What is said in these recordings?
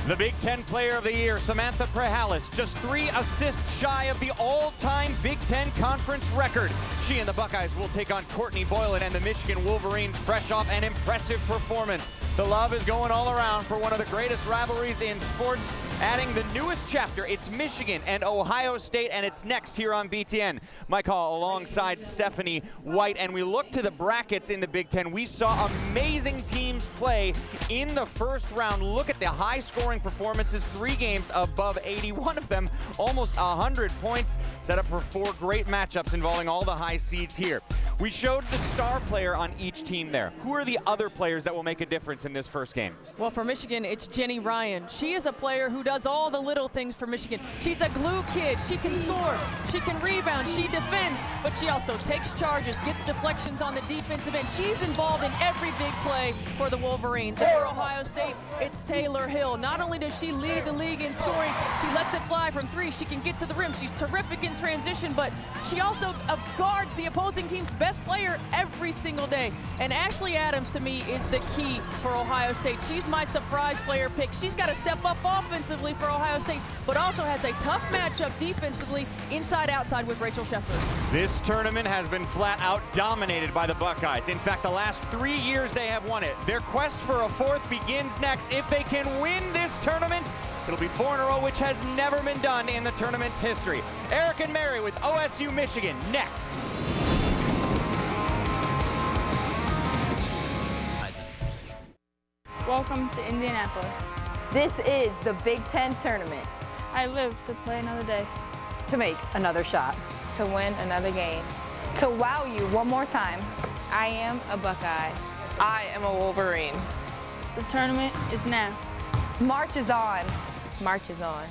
The Big Ten Player of the Year, Sammy Prahalis, just 3 assists shy of the all-time Big Ten Conference record. She and the Buckeyes will take on Courtney Boylan and the Michigan Wolverines, fresh off an impressive performance. The love is going all around for one of the greatest rivalries in sports, adding the newest chapter. It's Michigan and Ohio State, and it's next here on BTN. Mike Hall alongside Stephanie White, and we look to the brackets in the Big Ten. We saw amazing teams play in the first round. Look at the high-scoring performances, 3 games above 80, one of them almost 100 points, set up for 4 great matchups involving all the high seeds here. We showed the star player on each team there. Who are the other players that will make a difference in this first game? Well, for Michigan, it's Jenny Ryan. She is a player who does all the little things for Michigan. She's a glue kid. She can score, she can rebound, she defends, but she also takes charges, gets deflections on the defensive end. She's involved in every big play for the Wolverines. And for Ohio State, it's Tayler Hill. Not only does she lead the league in scoring, she lets it fly from 3. She can get to the rim. She's terrific in transition, but she also guards the opposing team's best player every single day. And Ashley Adams, to me, is the key for Ohio State. She's my surprise player pick. She's got to step up offensively for Ohio State, but also has a tough matchup defensively, inside-outside with Rachel Sheffer. This tournament has been flat out dominated by the Buckeyes. In fact, the last 3 years they have won it. Their quest for a 4th begins next. If they can win this tournament, it'll be 4 in a row, which has never been done in the tournament's history. Eric and Mary with OSU Michigan next. Welcome to Indianapolis. This is the Big Ten tournament. I live to play another day. To make another shot. To win another game. To wow you one more time. I am a Buckeye. I am a Wolverine. The tournament is now. March is on. March is on.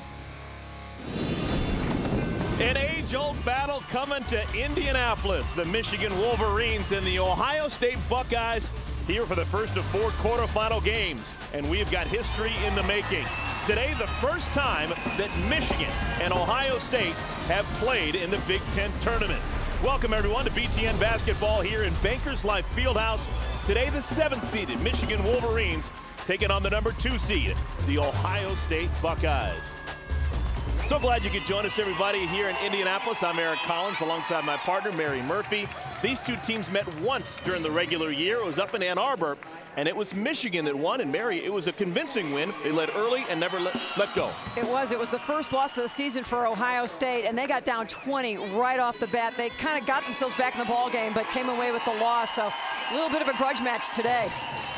An age-old battle coming to Indianapolis. The Michigan Wolverines and the Ohio State Buckeyes here for the first of 4 quarterfinal games. And we've got history in the making. Today, the first time that Michigan and Ohio State have played in the Big Ten tournament. Welcome, everyone, to BTN Basketball here in Bankers Life Fieldhouse. Today, the 7th-seeded Michigan Wolverines taking on the number 2 seed, the Ohio State Buckeyes. So glad you could join us, everybody, here in Indianapolis. I'm Eric Collins alongside my partner, Mary Murphy. These 2 teams met once during the regular year. It was up in Ann Arbor, and it was Michigan that won. And Mary, it was a convincing win. They led early and never let go. It was the first loss of the season for Ohio State, and they got down 20 right off the bat. They kind of got themselves back in the ball game, but came away with the loss. So a little bit of a grudge match today.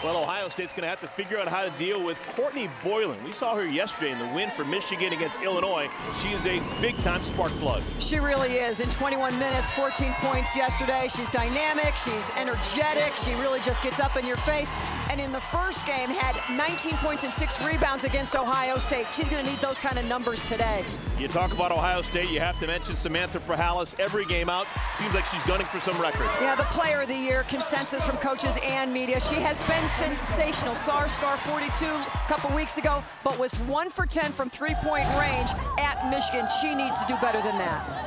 Well, Ohio State's going to have to figure out how to deal with Courtney Boylan. We saw her yesterday in the win for Michigan against Illinois. She is a big-time spark plug. She really is. In 21 minutes, 14 points yesterday. She's dynamic. She's energetic. She really just gets up in your face. And in the first game, had 19 points and 6 rebounds against Ohio State. She's going to need those kind of numbers today. You talk about Ohio State, you have to mention Sammy Prahalis. Every game out, seems like she's gunning for some record. Yeah, the player of the year, consensus from coaches and media. She has been sensational. Saw her score 42 a couple weeks ago, but was 1 for 10 from 3-point range at Michigan. She needs to do better than that.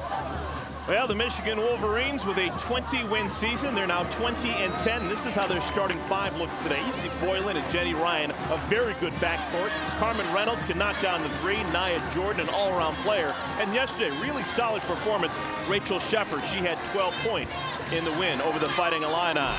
Well, the Michigan Wolverines with a 20-win season. They're now 20-10. This is how their starting 5 looks today. You see Boylan and Jenny Ryan, a very good backcourt. Carmen Reynolds can knock down the 3. Nia Jordan, an all-around player. And yesterday, really solid performance. Rachel Sheffer, she had 12 points in the win over the Fighting Illini.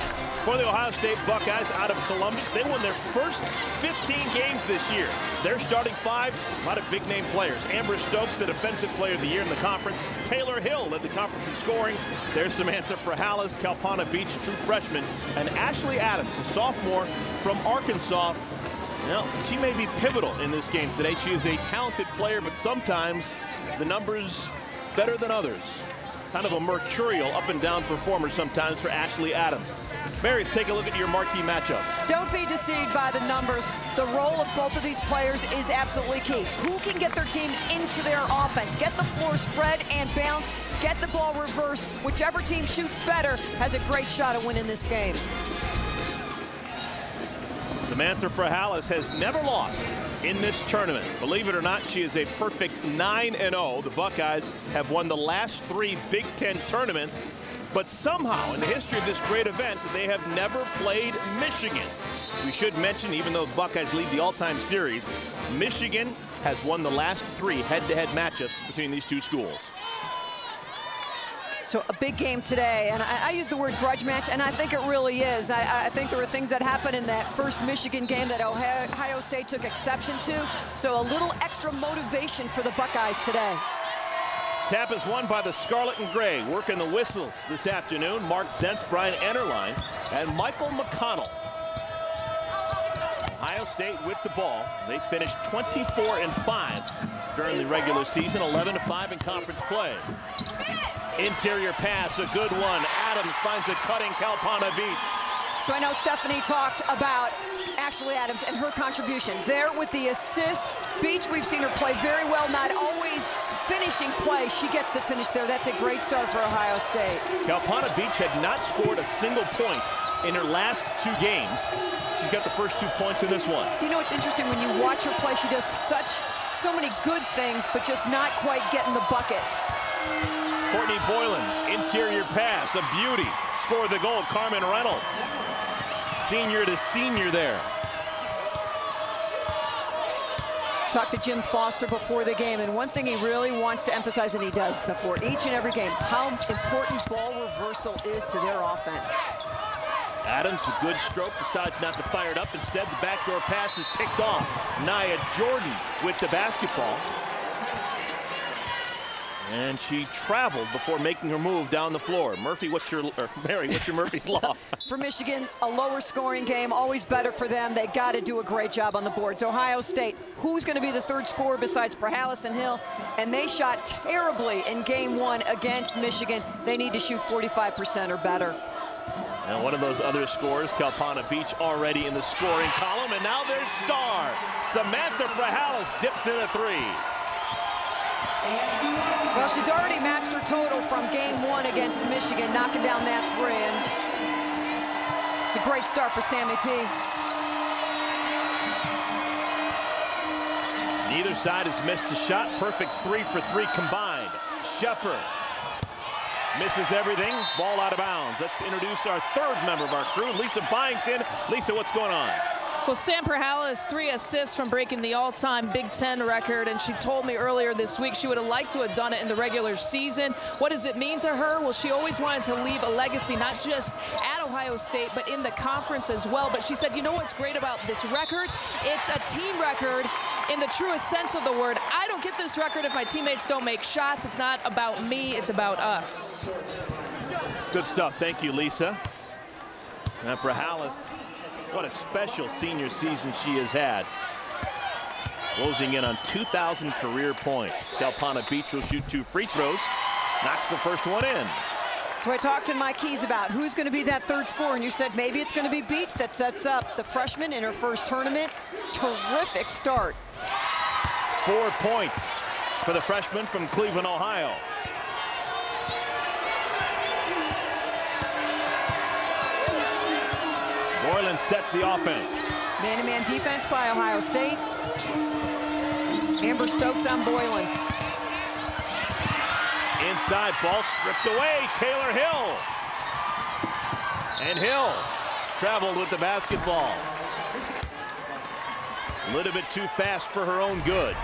For the Ohio State Buckeyes out of Columbus, they won their first 15 games this year. Their starting 5, a lot of big-name players. Amber Stokes, the Defensive Player of the Year in the conference. Tayler Hill led the conference in scoring. There's Sammy Prahalis, Kalpana Beach, true freshman. And Ashley Adams, a sophomore from Arkansas. Well, she may be pivotal in this game today. She is a talented player, but sometimes the numbers better than others. Kind of a mercurial up-and-down performer sometimes for Ashley Adams. Mary, take a look at your marquee matchup. Don't be deceived by the numbers. The role of both of these players is absolutely key. Who can get their team into their offense, get the floor spread and bounce, get the ball reversed. Whichever team shoots better has a great shot at winning this game. Sammy Prahalis has never lost in this tournament. Believe it or not, she is a perfect 9-0. The Buckeyes have won the last 3 Big Ten tournaments. But somehow, in the history of this great event, they have never played Michigan. We should mention, even though the Buckeyes lead the all-time series, Michigan has won the last 3 head-to-head matchups between these two schools. So a big game today, and I use the word grudge match, and I think it really is. I think there were things that happened in that first Michigan game that Ohio State took exception to, so a little extra motivation for the Buckeyes today. Tap is won by the Scarlet and Gray. Working the whistles this afternoon, Mark Zentz, Brian Enterline, and Michael McConnell. Ohio State with the ball. They finished 24-5 during the regular season, 11-5 in conference play. Interior pass, a good one. Adams finds a cutting Kalpana Beach. So I know Stephanie talked about Ashley Adams and her contribution there with the assist. Beach, we've seen her play very well, not always finishing play. She gets the finish there. That's a great start for Ohio State. Kalpana Beach had not scored a single point in her last 2 games. She's got the first 2 points in this one. You know, it's interesting when you watch her play, she does so many good things, but just not quite getting the bucket. Courtney Boylan, interior pass, a beauty. Scored the goal, Carmen Reynolds. Senior to senior there. Talked to Jim Foster before the game, and one thing he really wants to emphasize, and he does before each and every game, how important ball reversal is to their offense. Adams, a good stroke, decides not to fire it up. Instead, the backdoor pass is picked off. Nia Jordan with the basketball. And she traveled before making her move down the floor. Mary, what's your Murphy's Law? For Michigan, a lower scoring game, always better for them. They got to do a great job on the boards. Ohio State, who's going to be the third scorer besides Prahalis and Hill? And they shot terribly in game 1 against Michigan. They need to shoot 45% or better. And one of those other scorers, Kalpana Beach, already in the scoring column. And now their star, Samantha Prahalis, dips in a 3. Well, she's already matched her total from game 1 against Michigan, knocking down that 3. And it's a great start for Sammy P. Neither side has missed a shot. Perfect 3 for 3 combined. Sheffer misses everything. Ball out of bounds. Let's introduce our 3rd member of our crew, Lisa Byington. Lisa, what's going on? Well, Sam Prahalis, 3 assists from breaking the all-time Big Ten record, and she told me earlier this week she would have liked to have done it in the regular season. What does it mean to her? Well, she always wanted to leave a legacy, not just at Ohio State, but in the conference as well. But she said, you know what's great about this record? It's a team record in the truest sense of the word. I don't get this record if my teammates don't make shots. It's not about me, it's about us. Good stuff. Thank you, Lisa. And Prahalis, what a special senior season she has had. Closing in on 2,000 career points. Kalpana Beach will shoot 2 free throws. Knocks the first one in. So I talked to Mike Keys about who's going to be that 3rd scorer, and you said maybe it's going to be Beach that sets up the freshman in her first tournament. Terrific start. 4 points for the freshman from Cleveland, Ohio. Boylan sets the offense. Man-to-man defense by Ohio State. Amber Stokes on Boylan. Inside, ball stripped away. Tayler Hill. And Hill traveled with the basketball. A little bit too fast for her own good.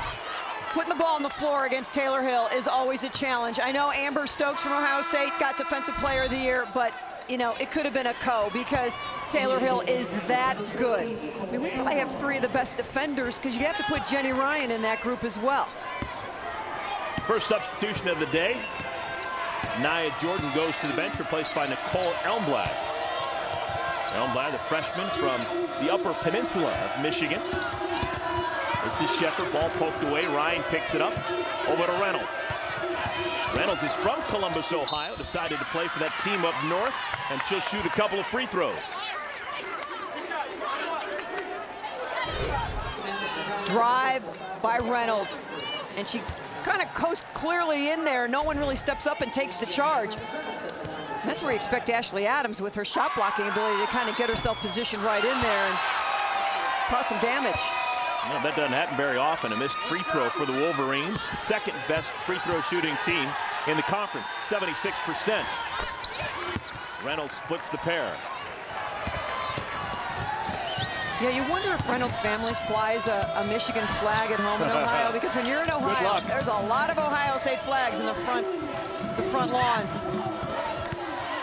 Putting the ball on the floor against Tayler Hill is always a challenge. I know Amber Stokes from Ohio State got Defensive Player of the Year, but you know, it could have been a because Tayler Hill is that good. I mean, we probably have 3 of the best defenders because you have to put Jenny Ryan in that group as well. First substitution of the day. Nia Jordan goes to the bench, replaced by Nicole Elmblad. Elmblad, the freshman from the Upper Peninsula of Michigan. This is Sheffer, ball poked away. Ryan picks it up, over to Reynolds. Reynolds is from Columbus, Ohio, decided to play for that team up north, and she'll shoot a couple of free throws. Drive by Reynolds, and she kind of coasts clearly in there. No one really steps up and takes the charge. And that's where you expect Ashley Adams with her shot blocking ability to kind of get herself positioned right in there and cause some damage. Well, that doesn't happen very often. A missed free throw for the Wolverines. 2nd best free throw shooting team in the conference, 76%. Reynolds splits the pair. Yeah, you wonder if Reynolds' family flies a Michigan flag at home in Ohio, because when you're in Ohio, there's a lot of Ohio State flags in the front lawn.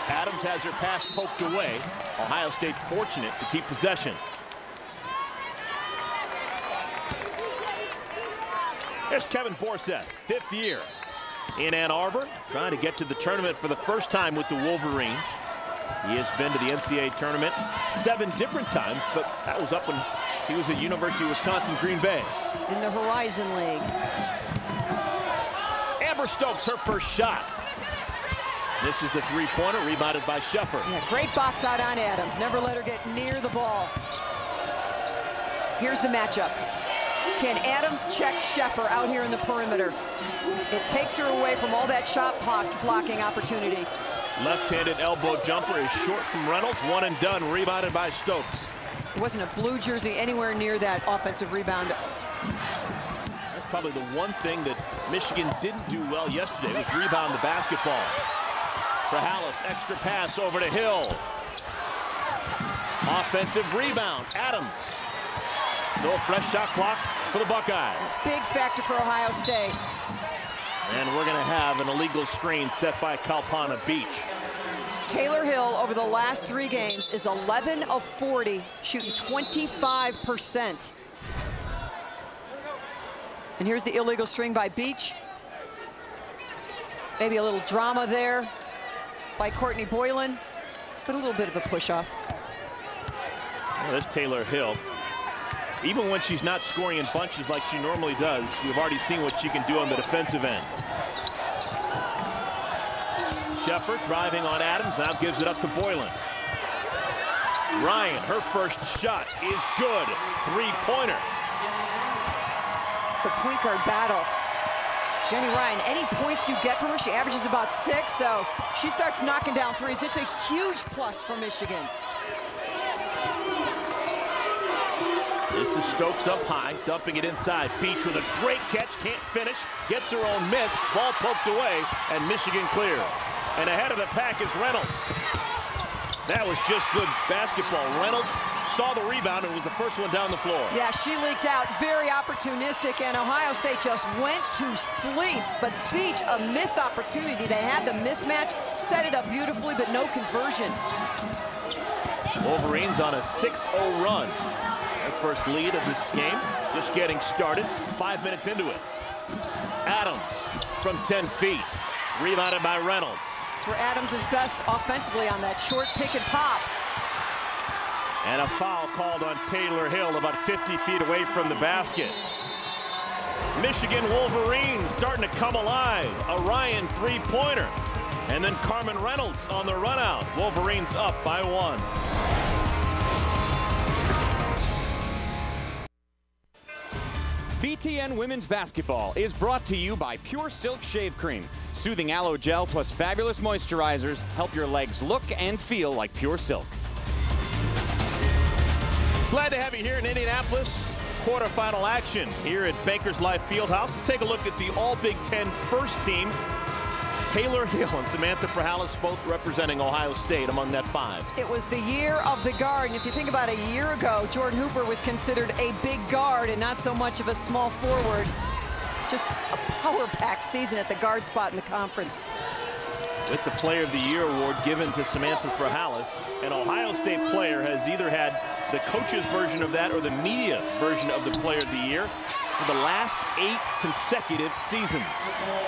Adams has her pass poked away. Ohio State fortunate to keep possession. There's Kevin Borseth, 5th year in Ann Arbor, trying to get to the tournament for the first time with the Wolverines. He has been to the NCAA tournament 7 different times, but that was up when he was at University of Wisconsin-Green Bay. In the Horizon League. Amber Stokes, her first shot. This is the three-pointer, rebounded by Sheffer. Yeah, great box out on Adams. Never let her get near the ball. Here's the matchup. Can Adams check Sheffer out here in the perimeter? It takes her away from all that shot blocking opportunity. Left-handed elbow jumper is short from Reynolds. 1 and done, rebounded by Stokes. There wasn't a blue jersey anywhere near that offensive rebound. That's probably the one thing that Michigan didn't do well yesterday, was rebound the basketball. Prahalis, extra pass over to Hill. Offensive rebound, Adams. No fresh shot clock for the Buckeyes. Big factor for Ohio State. And we're going to have an illegal screen set by Kalpana Beach. Tayler Hill over the last 3 games is 11 of 40, shooting 25%. And here's the illegal string by Beach. Maybe a little drama there by Courtney Boylan, but a little bit of a push-off. Well, there's Tayler Hill. Even when she's not scoring in bunches like she normally does, we've already seen what she can do on the defensive end. Sheffer driving on Adams, now gives it up to Boylan. Ryan, her first shot is good. 3-pointer. The point guard battle. Jenny Ryan, any points you get from her, she averages about 6, so she starts knocking down threes. It's a huge plus for Michigan. This is Stokes up high, dumping it inside. Beach with a great catch, can't finish, gets her own miss, ball poked away, and Michigan clears. And ahead of the pack is Reynolds. That was just good basketball. Reynolds saw the rebound and was the first one down the floor. Yeah, she leaked out, very opportunistic, and Ohio State just went to sleep. But Beach, a missed opportunity. They had the mismatch, set it up beautifully, but no conversion. Wolverines on a 6-0 run. Their first lead of this game, just getting started, 5 minutes into it. Adams from 10 feet, rebounded by Reynolds. That's where Adams is best offensively, on that short pick and pop. And a foul called on Tayler Hill about 50 feet away from the basket. Michigan Wolverines starting to come alive. A Ryan 3-pointer. And then Carmen Reynolds on the run out. Wolverines up by 1. BTN Women's Basketball is brought to you by Pure Silk Shave Cream. Soothing aloe gel plus fabulous moisturizers help your legs look and feel like pure silk. Glad to have you here in Indianapolis. Quarterfinal action here at Bankers Life Fieldhouse. Let's take a look at the All-Big Ten first team. Tayler Hill and Samantha Prahalis both representing Ohio State among that 5. It was the year of the guard, and if you think about a year ago, Jordan Hooper was considered a big guard and not so much of a small forward. Just a power-packed season at the guard spot in the conference. With the Player of the Year award given to Samantha Prahalis, an Ohio State player has either had the coach's version of that or the media version of the Player of the Year for the last 8 consecutive seasons.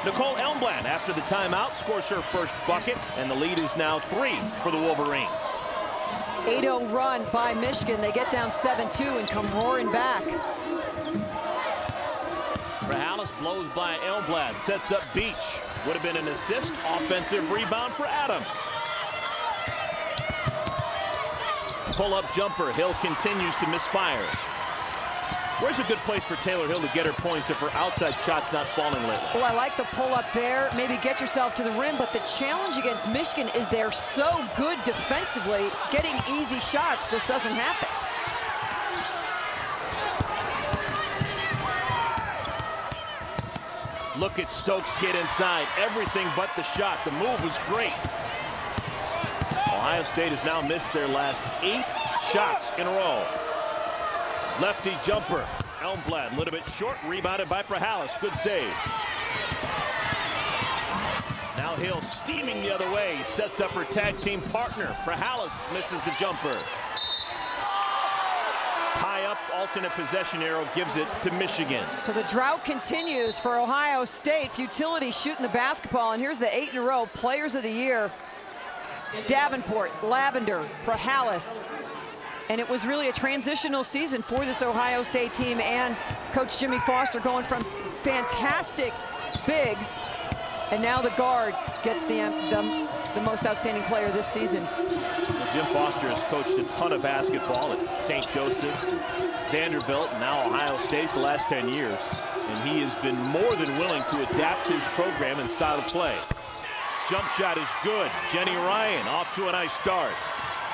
Nicole Elmblad, after the timeout, scores her first bucket, and the lead is now 3 for the Wolverines. 8-0 run by Michigan. They get down 7-2 and come roaring back. Prahalis blows by Elmblad, sets up Beach. Would have been an assist, offensive rebound for Adams. Pull-up jumper, Hill continues to misfire. Where's a good place for Tayler Hill to get her points if her outside shot's not falling lately? Well, I like the pull-up there. Maybe get yourself to the rim, but the challenge against Michigan is they're so good defensively. Getting easy shots just doesn't happen. Look at Stokes get inside. Everything but the shot. The move was great. Ohio Ohio State has now missed their last 8 shots in a row. Lefty jumper. Elmblad, a little bit short, rebounded by Prahalis. Good save. Now Hill steaming the other way. Sets up her tag team partner. Prahalis misses the jumper. Tie up, alternate possession arrow gives it to Michigan. So the drought continues for Ohio State. Futility shooting the basketball, and here's the 8 in a row Players of the Year. Davenport, Lavender, Prahalis. And it was really a transitional season for this Ohio State team, and Coach Jimmy Foster going from fantastic bigs, and now the guard gets the most outstanding player this season. Well, Jim Foster has coached a ton of basketball at St. Joseph's, Vanderbilt, and now Ohio State the last 10 years. And he has been more than willing to adapt his program and style of play. Jump shot is good. Jenny Ryan off to a nice start.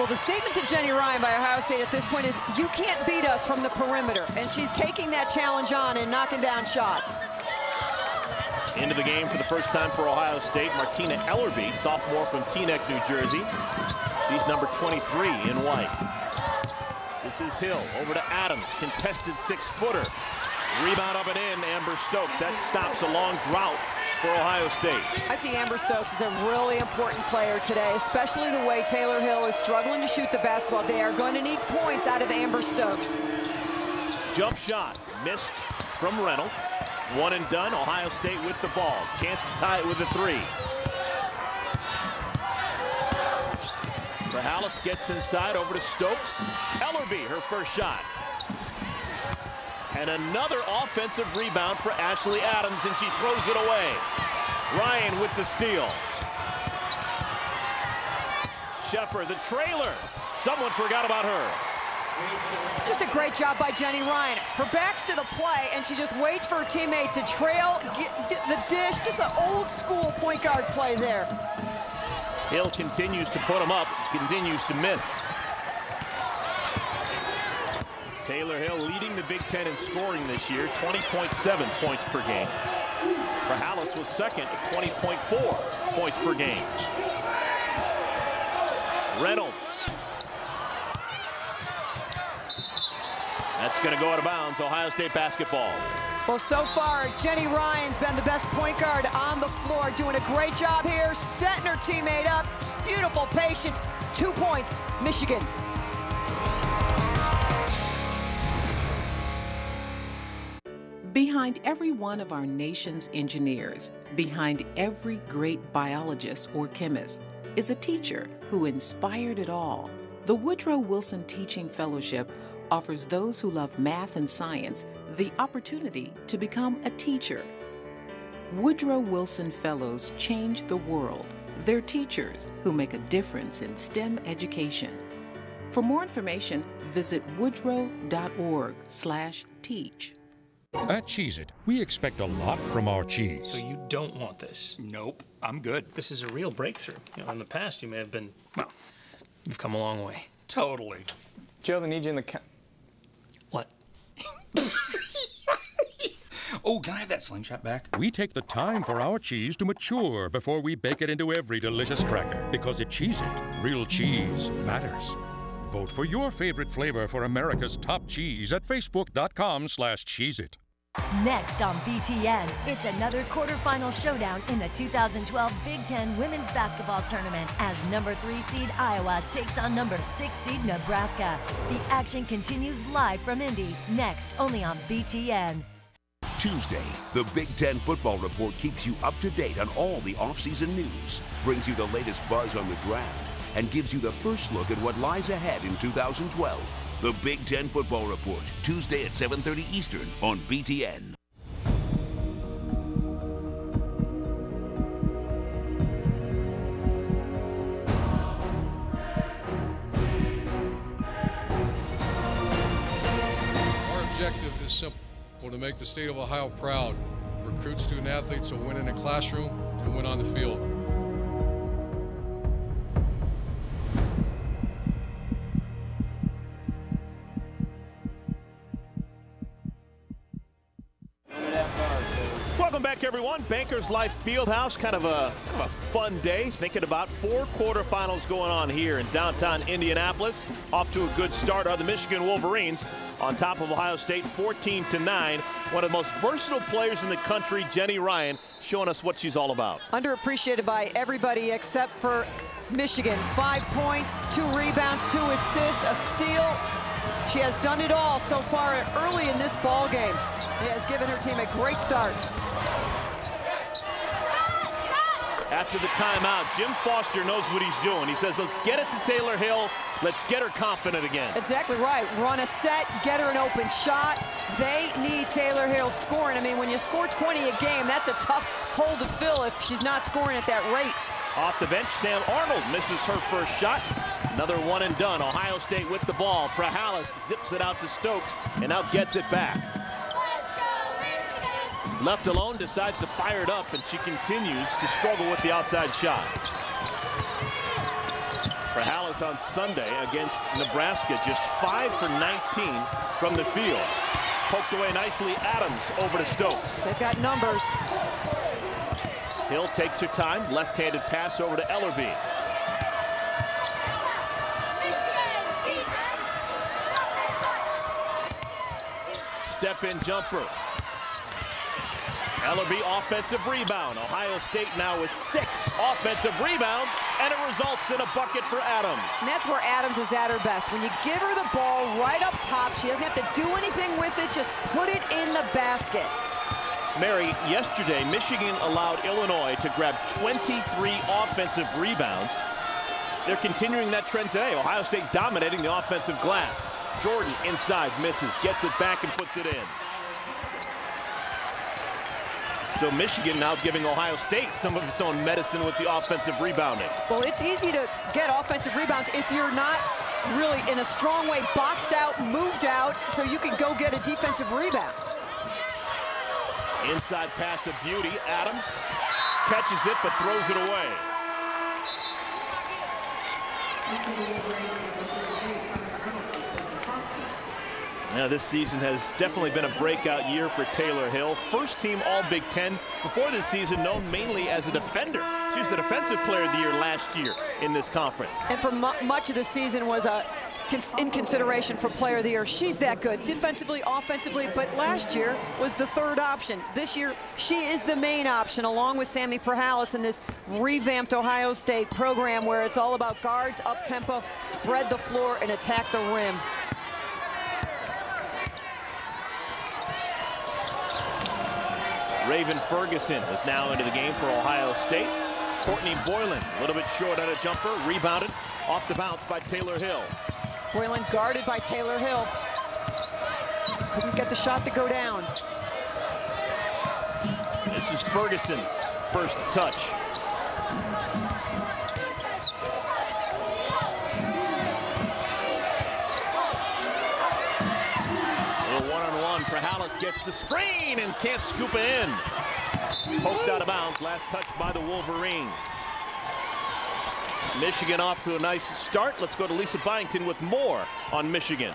Well, the statement to Jenny Ryan by Ohio State at this point is, you can't beat us from the perimeter. And she's taking that challenge on and knocking down shots. Into the game for the first time for Ohio State, Martina Ellerby, sophomore from Teaneck, New Jersey. She's number 23 in white. This is Hill over to Adams, contested 6-footer. Rebound up and in, Amber Stokes. That stops a long drought for Ohio State. I see Amber Stokes as a really important player today, especially the way Tayler Hill is struggling to shoot the basketball. They are going to need points out of Amber Stokes. Jump shot missed from Reynolds. One and done. Ohio State with the ball. Chance to tie it with a 3. Prahalis gets inside over to Stokes. Ellerby, her first shot. And another offensive rebound for Ashley Adams, and she throws it away. Ryan with the steal. Sheffer, the trailer. Someone forgot about her. Just a great job by Jenny Ryan. Her back's to the play, and she just waits for her teammate to trail, get the dish. Just an old school point guard play there. Hill continues to put him up, continues to miss. Tayler Hill leading the Big Ten in scoring this year, 20.7 points per game. Prahalis was second at 20.4 points per game. Reynolds. That's going to go out of bounds. Ohio State basketball. Well, so far, Jenny Ryan's been the best point guard on the floor, doing a great job here, setting her teammate up. Beautiful patience. 2 points, Michigan. Behind every one of our nation's engineers, behind every great biologist or chemist, is a teacher who inspired it all. The Woodrow Wilson Teaching Fellowship offers those who love math and science the opportunity to become a teacher. Woodrow Wilson Fellows change the world. They're teachers who make a difference in STEM education. For more information, visit woodrow.org/teach. At Cheez-It, we expect a lot from our cheese. So you don't want this? Nope, I'm good. This is a real breakthrough. In the past, you may have been, well, you've come a long way. Totally. Joe, they need you in the What? Oh, can I have that slingshot back? We take the time for our cheese to mature before we bake it into every delicious cracker. Because at Cheez-It, real cheese matters. Vote for your favorite flavor for America's top cheese at facebook.com/Cheez-It. Next on BTN, it's another quarterfinal showdown in the 2012 Big Ten Women's Basketball Tournament as number 3 seed Iowa takes on number 6 seed Nebraska. The action continues live from Indy, next only on BTN. Tuesday, the Big Ten Football Report keeps you up to date on all the offseason news, brings you the latest buzz on the draft, and gives you the first look at what lies ahead in 2012. The Big Ten Football Report, Tuesday at 7:30 Eastern on BTN. Our objective is simple, to make the state of Ohio proud. Recruit student athletes will win in the classroom and win on the field. Welcome back back, everyone. Bankers Life Fieldhouse, kind of a fun day. Thinking about 4 quarterfinals going on here in downtown Indianapolis. Off to a good start are the Michigan Wolverines on top of Ohio State 14-9. One of the most versatile players in the country, Jenny Ryan, showing us what she's all about. Underappreciated by everybody except for Michigan. 5 points, 2 rebounds, 2 assists, a steal. She has done it all so far early in this ball game. It has given her team a great start. After the timeout, Jim Foster knows what he's doing. He says, let's get it to Tayler Hill. Let's get her confident again. Exactly right. Run a set, get her an open shot. They need Tayler Hill scoring. I mean, when you score 20 a game, that's a tough hole to fill if she's not scoring at that rate. Off the bench, Sam Arnold misses her first shot. Another one and done. Ohio State with the ball. Prahalis zips it out to Stokes and now gets it back. Left alone, decides to fire it up, and she continues to struggle with the outside shot. Prahalis on Sunday against Nebraska, just 5 for 19 from the field. Poked away nicely, Adams over to Stokes. They've got numbers. Hill takes her time, left-handed pass over to Ellerby. Step-in jumper. Ellerby offensive rebound. Ohio State now with 6 offensive rebounds, and it results in a bucket for Adams. And that's where Adams is at her best. When you give her the ball right up top, she doesn't have to do anything with it, just put it in the basket. Mary, yesterday, Michigan allowed Illinois to grab 23 offensive rebounds. They're continuing that trend today. Ohio State dominating the offensive glass. Jordan inside, misses, gets it back and puts it in. So Michigan now giving Ohio State some of its own medicine with the offensive rebounding. Well, it's easy to get offensive rebounds if you're not really in a strong way boxed out, moved out, so you can go get a defensive rebound. Inside pass of beauty. Adams catches it but throws it away. Now, this season has definitely been a breakout year for Tayler Hill. First team All-Big Ten. Before this season, known mainly as a defender. She was the Defensive Player of the Year last year in this conference. And for much of the season was in consideration for Player of the Year. She's that good, defensively, offensively, but last year was the 3rd option. This year, she is the main option, along with Sammy Prahalis in this revamped Ohio State program where it's all about guards, up-tempo, spread the floor, and attack the rim. Raven Ferguson is now into the game for Ohio State. Courtney Boylan, a little bit short on a jumper, rebounded off the bounce by Tayler Hill. Boylan guarded by Tayler Hill. Couldn't get the shot to go down. This is Ferguson's first touch. Prahalis gets the screen and can't scoop it in. Poked out of bounds, last touch by the Wolverines. Michigan off to a nice start. Let's go to Lisa Byington with more on Michigan.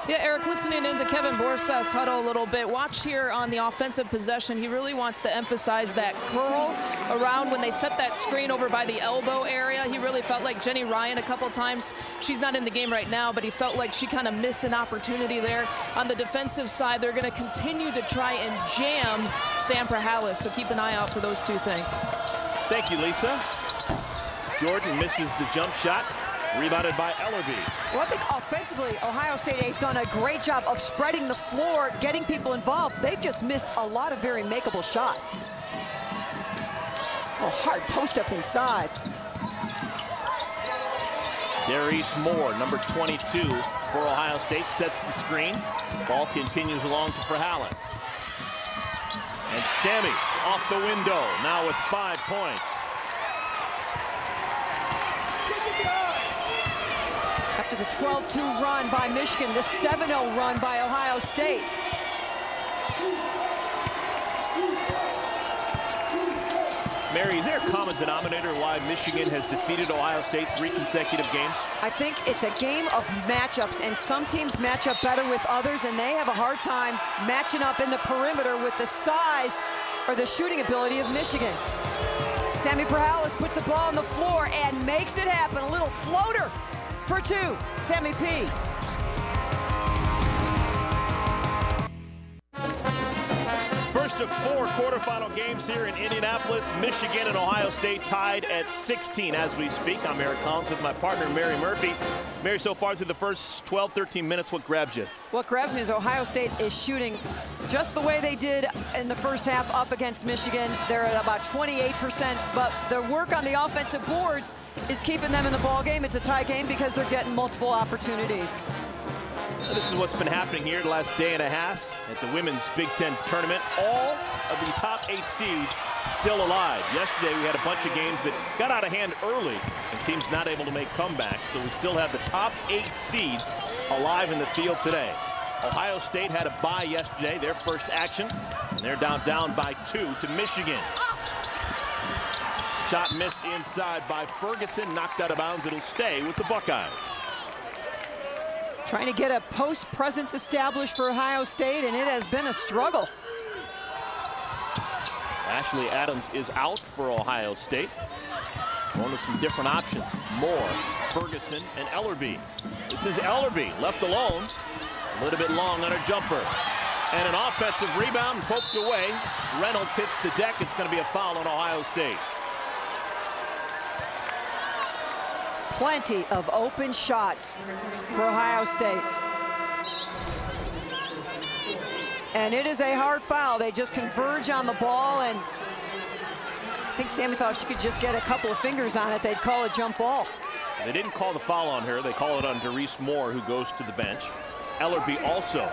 Yeah, Eric, listening into Kevin Borseth's huddle a little bit, watch here on the offensive possession. He really wants to emphasize that curl around when they set that screen over by the elbow area. He really felt like Jenny Ryan a couple times. She's not in the game right now, but he felt like she kind of missed an opportunity there. On the defensive side, they're going to continue to try and jam Sam Prahalis, so keep an eye out for those 2 things. Thank you, Lisa. Jordan misses the jump shot. Rebounded by Ellerby. Well, I think offensively, Ohio State has done a great job of spreading the floor, getting people involved. They've just missed a lot of very makeable shots. Oh, hard post up inside. Darius Moore, number 22 for Ohio State, sets the screen. Ball continues along to Prahalis. And Sammy off the window, now with 5 points. After the 12-2 run by Michigan, the 7-0 run by Ohio State. Mary, is there a common denominator why Michigan has defeated Ohio State 3 consecutive games? I think it's a game of matchups, and some teams match up better with others, and they have a hard time matching up in the perimeter with the size or the shooting ability of Michigan. Sammy Prahalis puts the ball on the floor and makes it happen. A little floater for two. Sammy P. First of 4 quarterfinal games here in Indianapolis. Michigan and Ohio State tied at 16 as we speak. I'm Eric Collins with my partner, Mary Murphy. Mary, so far through the first 12, 13 minutes, what grabs you? What grabs me is Ohio State is shooting just the way they did in the first half up against Michigan. They're at about 28%, but their work on the offensive boards is keeping them in the ball game. It's a tie game because they're getting multiple opportunities. This is what's been happening here the last day and a half at the Women's Big Ten Tournament. All of the top 8 seeds still alive. Yesterday we had a bunch of games that got out of hand early and teams not able to make comebacks. So we still have the top 8 seeds alive in the field today. Ohio State had a bye yesterday, their first action, and they're down by 2 to Michigan. Shot missed inside by Ferguson, knocked out of bounds. It'll stay with the Buckeyes. Trying to get a post presence established for Ohio State, and it has been a struggle. Ashley Adams is out for Ohio State. Going to some different options. Moore, Ferguson, and Ellerby. This is Ellerby, left alone. A little bit long on her jumper. And an offensive rebound poked away. Reynolds hits the deck. It's going to be a foul on Ohio State. Plenty of open shots for Ohio State. And it is a hard foul. They just converge on the ball, and I think Sammy thought she could just get a couple of fingers on it. They'd call a jump ball. They didn't call the foul on her. They call it on Doris Moore, who goes to the bench. Ellerby also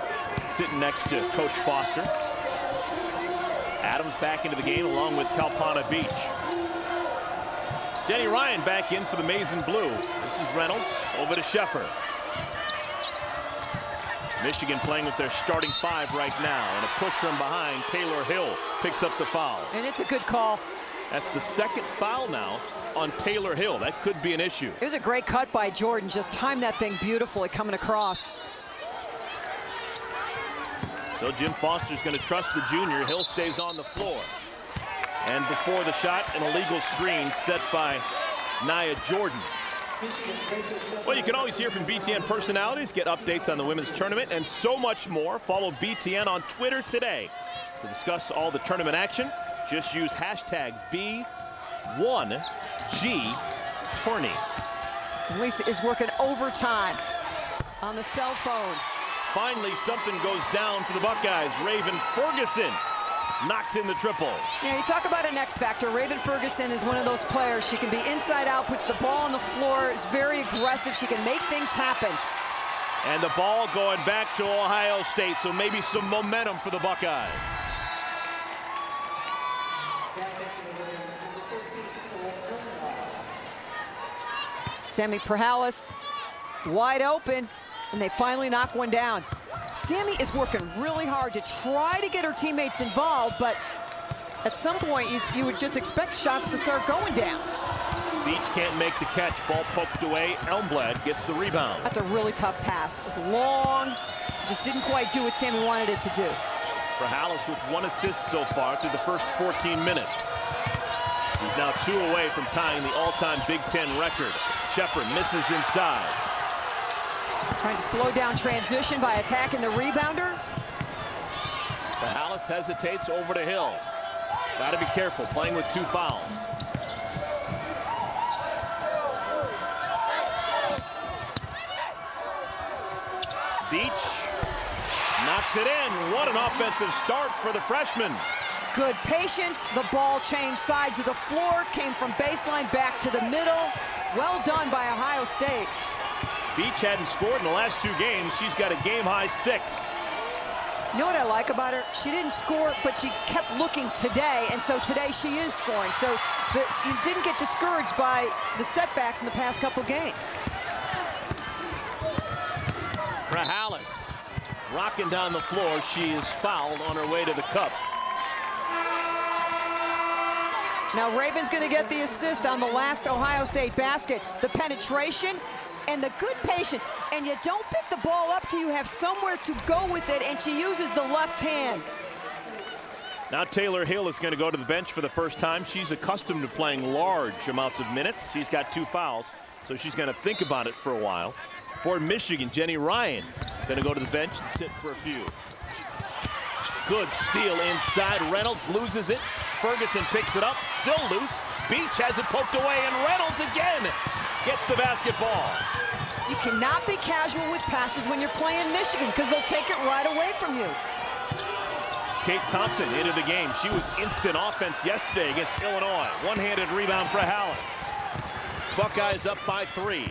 sitting next to Coach Foster. Adams back into the game along with Kalpana Beach. Jenny Ryan back in for the Maize and Blue. This is Reynolds over to Sheffer. Michigan playing with their starting 5 right now, and a push from behind. Tayler Hill picks up the foul. And it's a good call. That's the second foul now on Tayler Hill. That could be an issue. It was a great cut by Jordan. Just timed that thing beautifully coming across. So Jim Foster's going to trust the junior. Hill stays on the floor. And before the shot, an illegal screen set by Nia Jordan. Well, you can always hear from BTN personalities, get updates on the women's tournament, and so much more. Follow BTN on Twitter today to discuss all the tournament action. Just use hashtag B1GTourney. Lisa is working overtime on the cell phone. Finally, something goes down for the Buckeyes. Raven Ferguson knocks in the triple. Yeah, you talk about an X factor. Raven Ferguson is one of those players. She can be inside out, puts the ball on the floor, is very aggressive. She can make things happen. And the ball going back to Ohio State, so maybe some momentum for the Buckeyes. Sammy Prahalis wide open, and they finally knock one down. Sammy is working really hard to try to get her teammates involved, but at some point you would just expect shots to start going down. Beach can't make the catch. Ball poked away. Elmblad gets the rebound. That's a really tough pass. It was long, just didn't quite do what Sammy wanted it to do. Prahalis with 1 assist so far through the first 14 minutes. He's now 2 away from tying the all-time Big Ten record. Shepard misses inside. Trying to slow down transition by attacking the rebounder. Prahalis hesitates over to Hill. Got to be careful, playing with 2 fouls. Beach knocks it in. What an offensive start for the freshman. Good patience. The ball changed sides of the floor, came from baseline back to the middle. Well done by Ohio State. Beach hadn't scored in the last 2 games. She's got a game-high 6. You know what I like about her? She didn't score, but she kept looking today, and so today she is scoring. So you didn't get discouraged by the setbacks in the past couple games. Prahalis rocking down the floor. She is fouled on her way to the cup. Now Raven's going to get the assist on the last Ohio State basket. The penetration and the good patience. And you don't pick the ball up till you have somewhere to go with it, and she uses the left hand. Now Tayler Hill is going to go to the bench for the first time. She's accustomed to playing large amounts of minutes. She's got 2 fouls, so she's going to think about it for a while. For Michigan, Jenny Ryan going to go to the bench and sit for a few. Good steal inside. Reynolds loses it. Ferguson picks it up. Still loose. Beach has it poked away, and Reynolds again gets the basketball. You cannot be casual with passes when you're playing Michigan because they'll take it right away from you. Kate Thompson into the game. She was instant offense yesterday against Illinois. One-handed rebound for Prahalis. Buckeyes up by 3.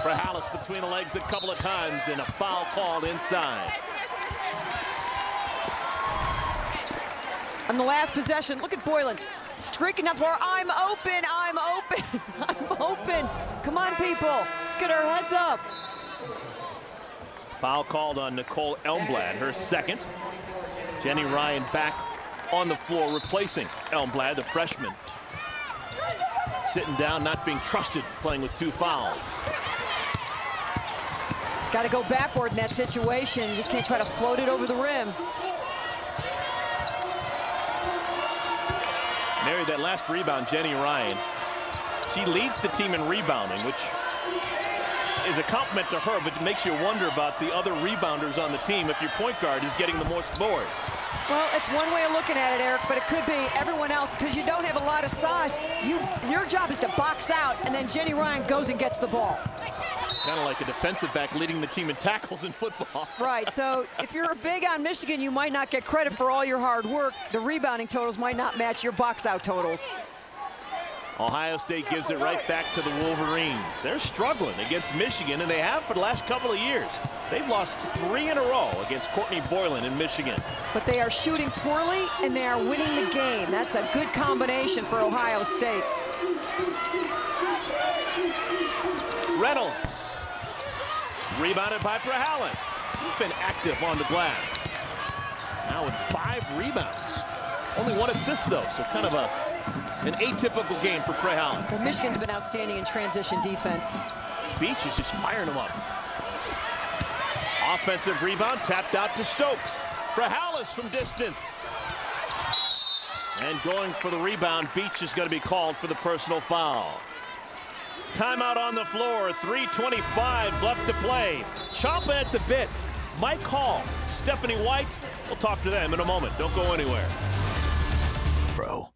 Prahalis between the legs a couple of times and a foul called inside. On the last possession, look at Boylan. Streaking up for I'm open, I'm open, I'm open. Come on, people. Let's get our heads up. Foul called on Nicole Elmblad, her second. Jenny Ryan back on the floor replacing Elmblad, the freshman. Sitting down, not being trusted, playing with 2 fouls. Got to go backward in that situation. Just can't try to float it over the rim. Mary, that last rebound, Jenny Ryan, she leads the team in rebounding, which is a compliment to her, but it makes you wonder about the other rebounders on the team if your point guard is getting the most boards. Well, it's one way of looking at it, Eric, but it could be everyone else because you don't have a lot of size. Your job is to box out, and then Jenny Ryan goes and gets the ball. Kind of like a defensive back leading the team in tackles in football. Right, so if you're big on Michigan, you might not get credit for all your hard work. The rebounding totals might not match your box out totals. Ohio State gives it right back to the Wolverines. They're struggling against Michigan, and they have for the last couple of years. They've lost 3 in a row against Courtney Boylan in Michigan. But they are shooting poorly, and they are winning the game. That's a good combination for Ohio State. Reynolds. Rebounded by Prahalis. She's been active on the glass. Now with 5 rebounds. Only 1 assist, though, so kind of an atypical game for Prahalis. Well, Michigan's been outstanding in transition defense. Beach is just firing them up. Offensive rebound tapped out to Stokes. Prahalis from distance. And going for the rebound, Beach is going to be called for the personal foul. Timeout on the floor, 3:25 left to play. Chomping at the bit. Mike Hall, Stephanie White. We'll talk to them in a moment. Don't go anywhere. Bro.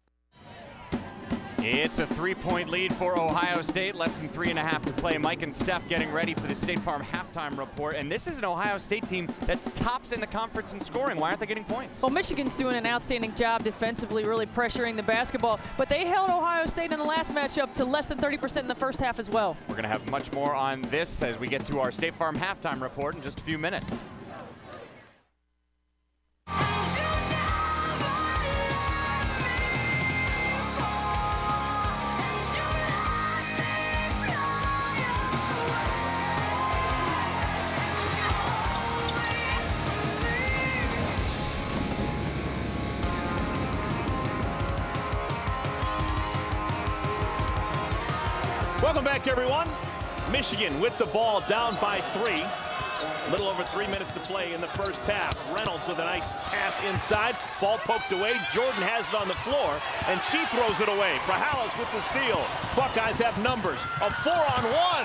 It's a 3-point lead for Ohio State. Less than 3.5 to play. Mike and Steph getting ready for the State Farm halftime report. And this is an Ohio State team that's tops in the conference in scoring. Why aren't they getting points? Well, Michigan's doing an outstanding job defensively, really pressuring the basketball. But they held Ohio State in the last matchup to less than 30% in the first half as well. We're going to have much more on this as we get to our State Farm halftime report in just a few minutes. Welcome back, everyone. Michigan with the ball down by 3. A little over 3 minutes to play in the first half. Reynolds with a nice pass inside. Ball poked away. Jordan has it on the floor, and she throws it away. Prahalis with the steal. Buckeyes have numbers. A 4-on-1.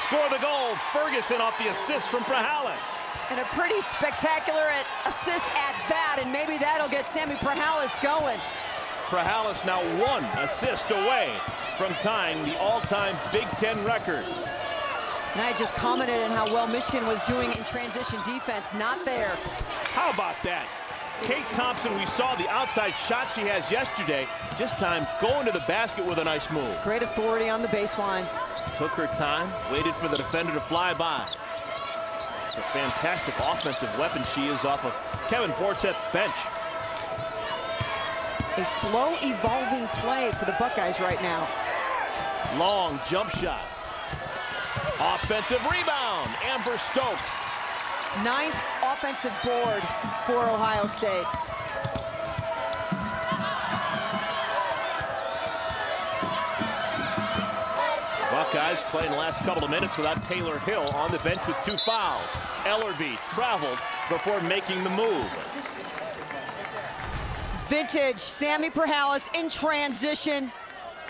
Score the goal. Ferguson off the assist from Prahalis. And a pretty spectacular assist at that, and maybe that'll get Sammy Prahalis going. Prahalis now 1 assist away from tying the all-time Big Ten record. And I just commented on how well Michigan was doing in transition defense. Not there. How about that? Kate Thompson, we saw the outside shot she has yesterday. Just time going to the basket with a nice move. Great authority on the baseline. Took her time, waited for the defender to fly by. Just a fantastic offensive weapon she is off of Kevin Borsett's bench. A slow evolving play for the Buckeyes right now. Long jump shot. Offensive rebound, Amber Stokes. 9th offensive board for Ohio State. Buckeyes playing the last couple of minutes without Tayler Hill on the bench with 2 fouls. Ellerby traveled before making the move. Vintage Sammy Prahalis in transition.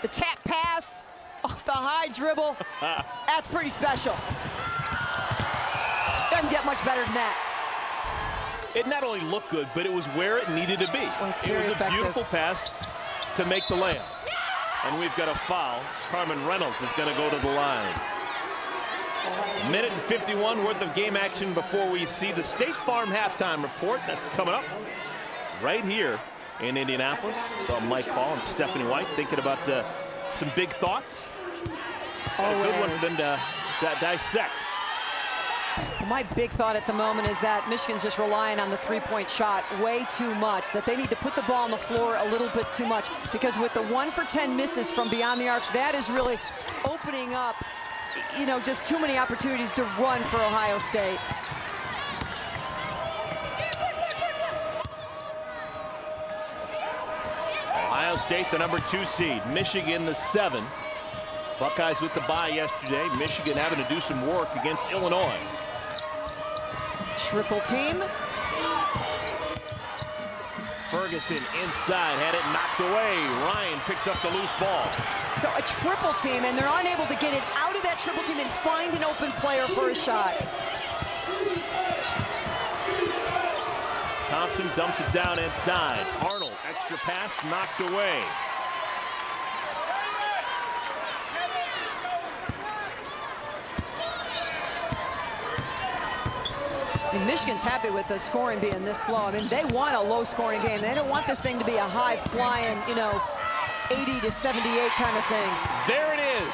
The tap pass off the high dribble. That's pretty special. Doesn't get much better than that. It not only looked good, but it was where it needed to be. It was a beautiful pass to make the layup. And we've got a foul. Carmen Reynolds is going to go to the line. Minute and 51 worth of game action before we see the State Farm halftime report. That's coming up right here in Indianapolis. Saw Mike Hall and Stephanie White thinking about some big thoughts. A good one for them to dissect. Well, my big thought at the moment is that Michigan's just relying on the three-point shot way too much, that they need to put the ball on the floor a little bit too much, because with the 1 for 10 misses from beyond the arc, that is really opening up, you know, just too many opportunities to run for Ohio State. Ohio State, the number 2 seed. Michigan, the 7. Buckeyes with the bye yesterday. Michigan having to do some work against Illinois. Triple team. Ferguson inside, had it knocked away. Ryan picks up the loose ball. So a triple team, and they're unable to get it out of that triple team and find an open player for a shot. Thompson dumps it down inside. Arnold, extra pass, knocked away. I mean, Michigan's happy with the scoring being this low. I mean, they want a low-scoring game. They don't want this thing to be a high-flying, you know, 80 to 78 kind of thing. There it is.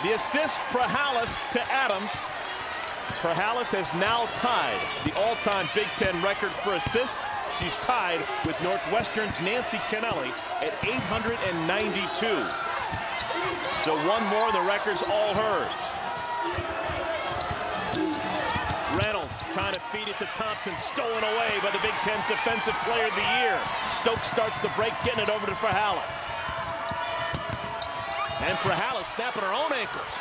The assist, Prahalis to Adams. Prahalis has now tied the all-time Big Ten record for assists. She's tied with Northwestern's Nancy Kennelly at 892. So one more, the record's all hers. Reynolds trying to feed it to Thompson, stolen away by the Big Ten's Defensive Player of the Year. Stokes starts the break, getting it over to Prahalis. And Prahalis snapping her own ankles.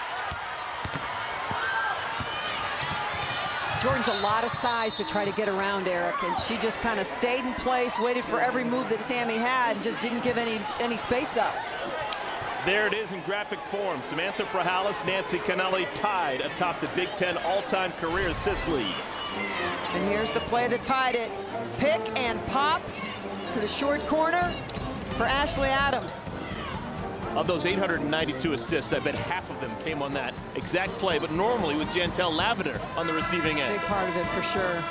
Jordan's a lot of size to try to get around Eric, and she just kind of stayed in place, waited for every move that Sammy had, and just didn't give any space up. There it is in graphic form. Samantha Prahalis, Nancy Kennelly tied atop the Big Ten all-time career assist lead. And here's the play that tied it. Pick and pop to the short corner for Ashley Adams. Of those 892 assists, I bet half of them came on that exact play, but normally with Jantel Lavender on the receiving end. Big part of it for sure.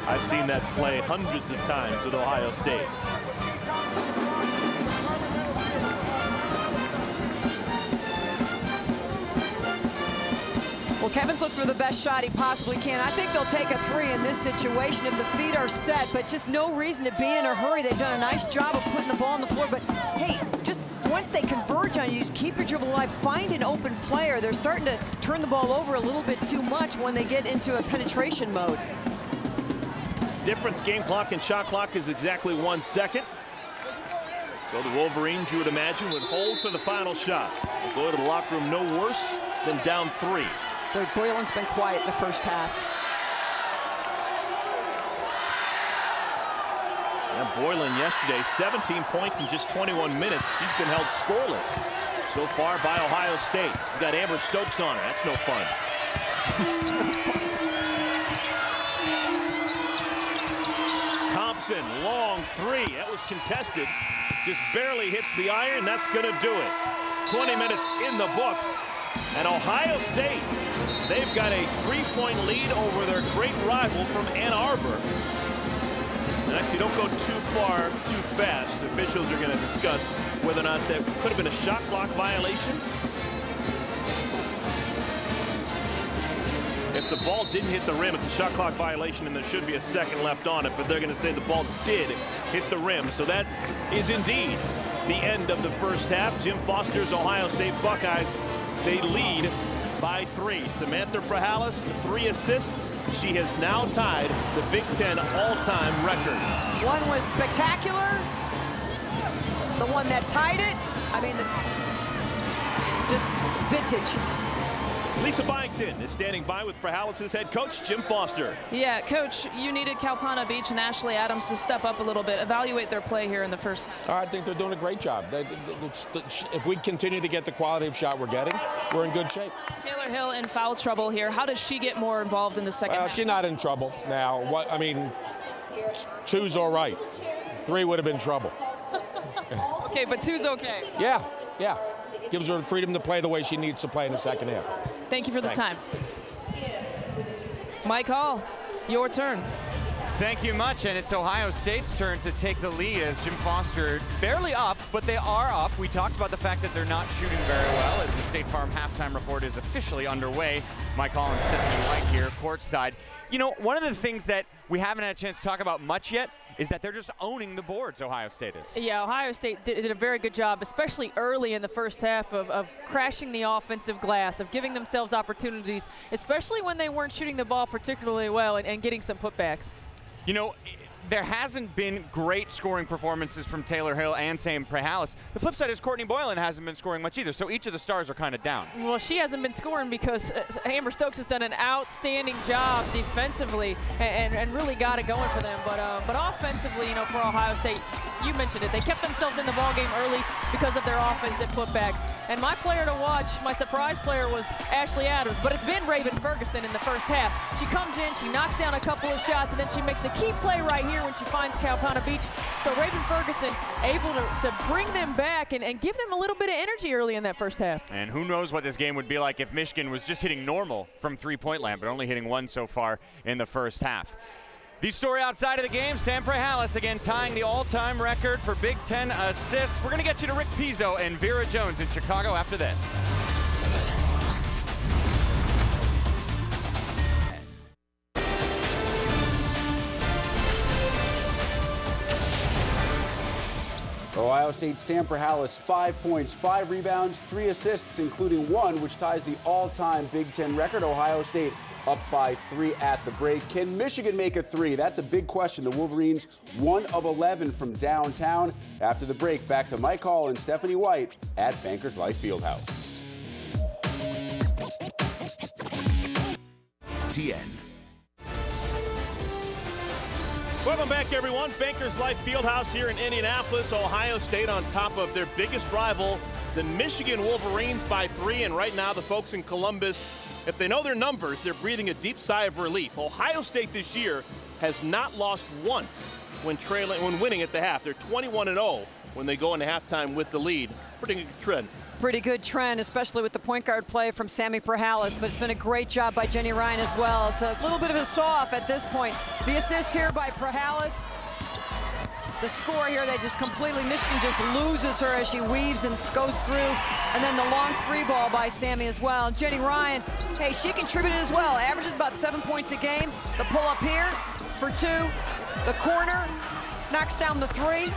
I've seen that play hundreds of times with Ohio State. Well, Kevin's looked for the best shot he possibly can. I think they'll take a 3 in this situation if the feet are set, but just no reason to be in a hurry. They've done a nice job of putting the ball on the floor, but hey, just once they converge on you, just keep your dribble alive, find an open player. They're starting to turn the ball over a little bit too much when they get into a penetration mode. Difference game clock and shot clock is exactly 1 second. So the Wolverines, you would imagine, would hold for the final shot. They'll go to the locker room no worse than down 3. Boylan's been quiet in the first half. And Boylan yesterday, 17 points in just 21 minutes. She's been held scoreless so far by Ohio State. She's got Amber Stokes on her. That's no fun. Thompson, long 3. That was contested. Just barely hits the iron. That's going to do it. 20 minutes in the books. And Ohio State, they've got a 3-point lead over their great rival from Ann Arbor. And actually, don't go too far, too fast. Officials are going to discuss whether or not that could have been a shot clock violation. If the ball didn't hit the rim, it's a shot clock violation, and there should be a second left on it. But they're going to say the ball did hit the rim. So that is indeed the end of the first half. Jim Foster's Ohio State Buckeyes, they lead by 3. Samantha Prahalis, 3 assists. She has now tied the Big Ten all-time record. One was spectacular. The one that tied it, I mean, just vintage. Lisa Byington is standing by with Prahalis' head coach, Jim Foster. Yeah, Coach, you needed Kalpana Beach and Ashley Adams to step up a little bit. Evaluate their play here in the first half. I think they're doing a great job. If we continue to get the quality of shot we're getting, we're in good shape. Tayler Hill in foul trouble here. How does she get more involved in the second half? She's not in trouble now. I mean, 2's all right. 3 would have been trouble. Okay, but 2's okay. Yeah. Gives her the freedom to play the way she needs to play in the second half. Thank you for the time. Mike Hall, your turn. Thank you much, and it's Ohio State's turn to take the lead as Jim Foster barely up, but they are up. We talked about the fact that they're not shooting very well as the State Farm halftime report is officially underway. Mike Hall and Stephanie White here courtside. You know, one of the things that we haven't had a chance to talk about much yet is that they're just owning the boards, Ohio State is. Yeah, Ohio State did a very good job, especially early in the first half of crashing the offensive glass, of giving themselves opportunities, especially when they weren't shooting the ball particularly well and getting some putbacks. You know, there hasn't been great scoring performances from Tayler Hill and Sammy Prahalis. The flip side is Courtney Boylan hasn't been scoring much either, so each of the stars are kind of down. Well, she hasn't been scoring because Amber Stokes has done an outstanding job defensively and really got it going for them. But offensively, you know, for Ohio State, you mentioned it, they kept themselves in the ballgame early because of their offensive putbacks. And my player to watch, my surprise player, was Ashley Adams, but it's been Raven Ferguson in the first half. She comes in, she knocks down a couple of shots, and then she makes a key play right here when she finds Kalpana Beach. So Raven Ferguson able to bring them back and give them a little bit of energy early in that first half. And who knows what this game would be like if Michigan was just hitting normal from three-point land, but only hitting 1 so far in the first half. The story outside of the game, Sammy Prahalis again tying the all-time record for Big Ten assists. We're going to get you to Rick Pizzo and Vera Jones in Chicago after this. Ohio State's Sammy Prahalis, 5 points, 5 rebounds, 3 assists, including 1, which ties the all-time Big Ten record. Ohio State up by 3 at the break. Can Michigan make a 3? That's a big question. The Wolverines 1 of 11 from downtown. After the break, back to Mike Hall and Stephanie White at Bankers Life Fieldhouse. TN. Welcome back, everyone. Bankers Life Fieldhouse here in Indianapolis. Ohio State on top of their biggest rival, the Michigan Wolverines, by 3. And right now, the folks in Columbus, if they know their numbers, they're breathing a deep sigh of relief. Ohio State this year has not lost once when winning at the half. They're 21-0 when they go into halftime with the lead. Pretty good trend. Pretty good trend, especially with the point guard play from Sammy Prahalis, but it's been a great job by Jenny Ryan as well. It's a little bit of a saw-off at this point. The assist here by Prahalis. The score here, they just completely, Michigan just loses her as she weaves and goes through. And then the long 3 ball by Sammy as well. And Jenny Ryan, hey, she contributed as well. Averages about 7 points a game. The pull-up here for 2. The corner knocks down the 3.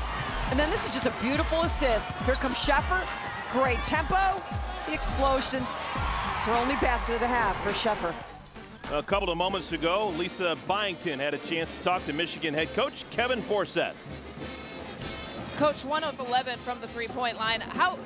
And then this is just a beautiful assist. Here comes Sheffer. Great tempo. The explosion. It's her only basket of the half for Sheffer. A couple of moments ago, Lisa Byington had a chance to talk to Michigan head coach Kevin Forsett. Coach, 1 of 11 from the three-point line. How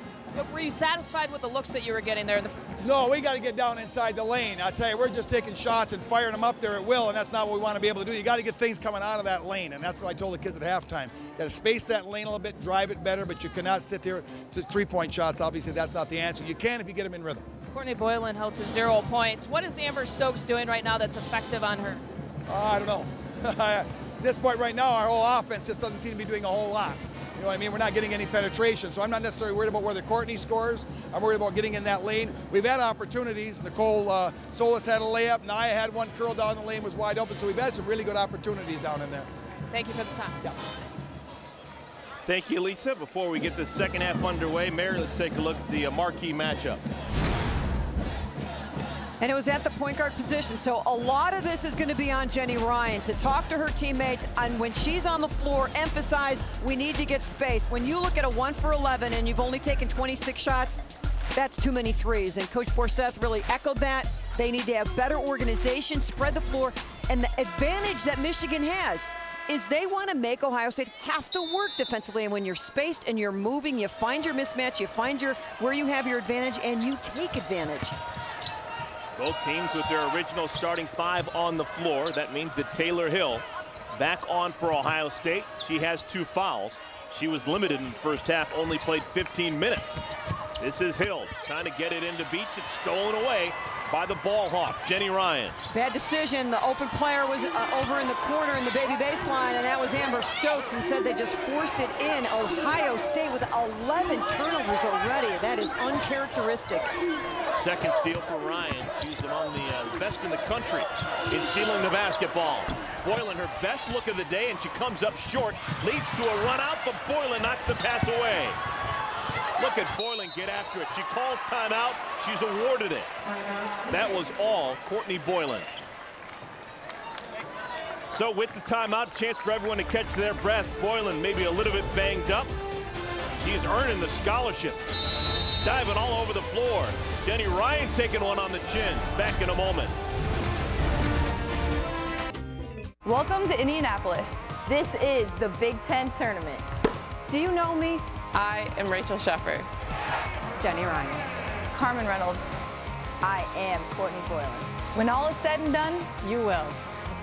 were you satisfied with the looks that you were getting there? No, we got to get down inside the lane. I'll tell you, we're just taking shots and firing them up there at will, and that's not what we want to be able to do. You got to get things coming out of that lane, and that's what I told the kids at halftime. You got to space that lane a little bit, drive it better, but you cannot sit there to 3-point shots. Obviously, that's not the answer. You can if you get them in rhythm. Courtney Boylan held to 0 points. What is Amber Stokes doing right now that's effective on her? I don't know. At this point right now, our whole offense just doesn't seem to be doing a whole lot. You know what I mean? We're not getting any penetration, so I'm not necessarily worried about whether Courtney scores. I'm worried about getting in that lane. We've had opportunities. Nicole Solis had a layup. Naya had one curl down the lane, was wide open, so we've had some really good opportunities down in there. Thank you for the time. Yeah. Thank you, Lisa. Before we get the second half underway, Mary, let's take a look at the marquee matchup. And it was at the point guard position. So a lot of this is going to be on Jenny Ryan to talk to her teammates, and when she's on the floor, emphasize we need to get space. When you look at a 1 for 11 and you've only taken 26 shots, that's too many threes. And Coach Forsett really echoed that. They need to have better organization, spread the floor. And the advantage that Michigan has is they want to make Ohio State have to work defensively. And when you're spaced and you're moving, you find your mismatch, you find where you have your advantage, and you take advantage. Both teams with their original starting 5 on the floor. That means that Tayler Hill back on for Ohio State. She has 2 fouls. She was limited in the first half, only played 15 minutes. This is Hill trying to get it into Beach. It's stolen away by the ball hawk, Jenny Ryan. Bad decision. The open player was over in the corner in the baby baseline, and that was Amber Stokes. Instead, they just forced it in. Ohio State with 11 turnovers already. That is uncharacteristic. Second steal for Ryan. She's among the best in the country in stealing the basketball. Boylan, her best look of the day, and she comes up short. Leads to a run out, but Boylan knocks the pass away. Look at Boylan get after it. She calls timeout. She's awarded it. That was all Courtney Boylan. So with the timeout, a chance for everyone to catch their breath. Boylan maybe a little bit banged up. She's earning the scholarship. Diving all over the floor. Jenny Ryan taking one on the chin. Back in a moment. Welcome to Indianapolis. This is the Big Ten Tournament. Do you know me? I am Rachel Sheffer. Jenny Ryan. Carmen Reynolds. I am Courtney Boylan. When all is said and done, You will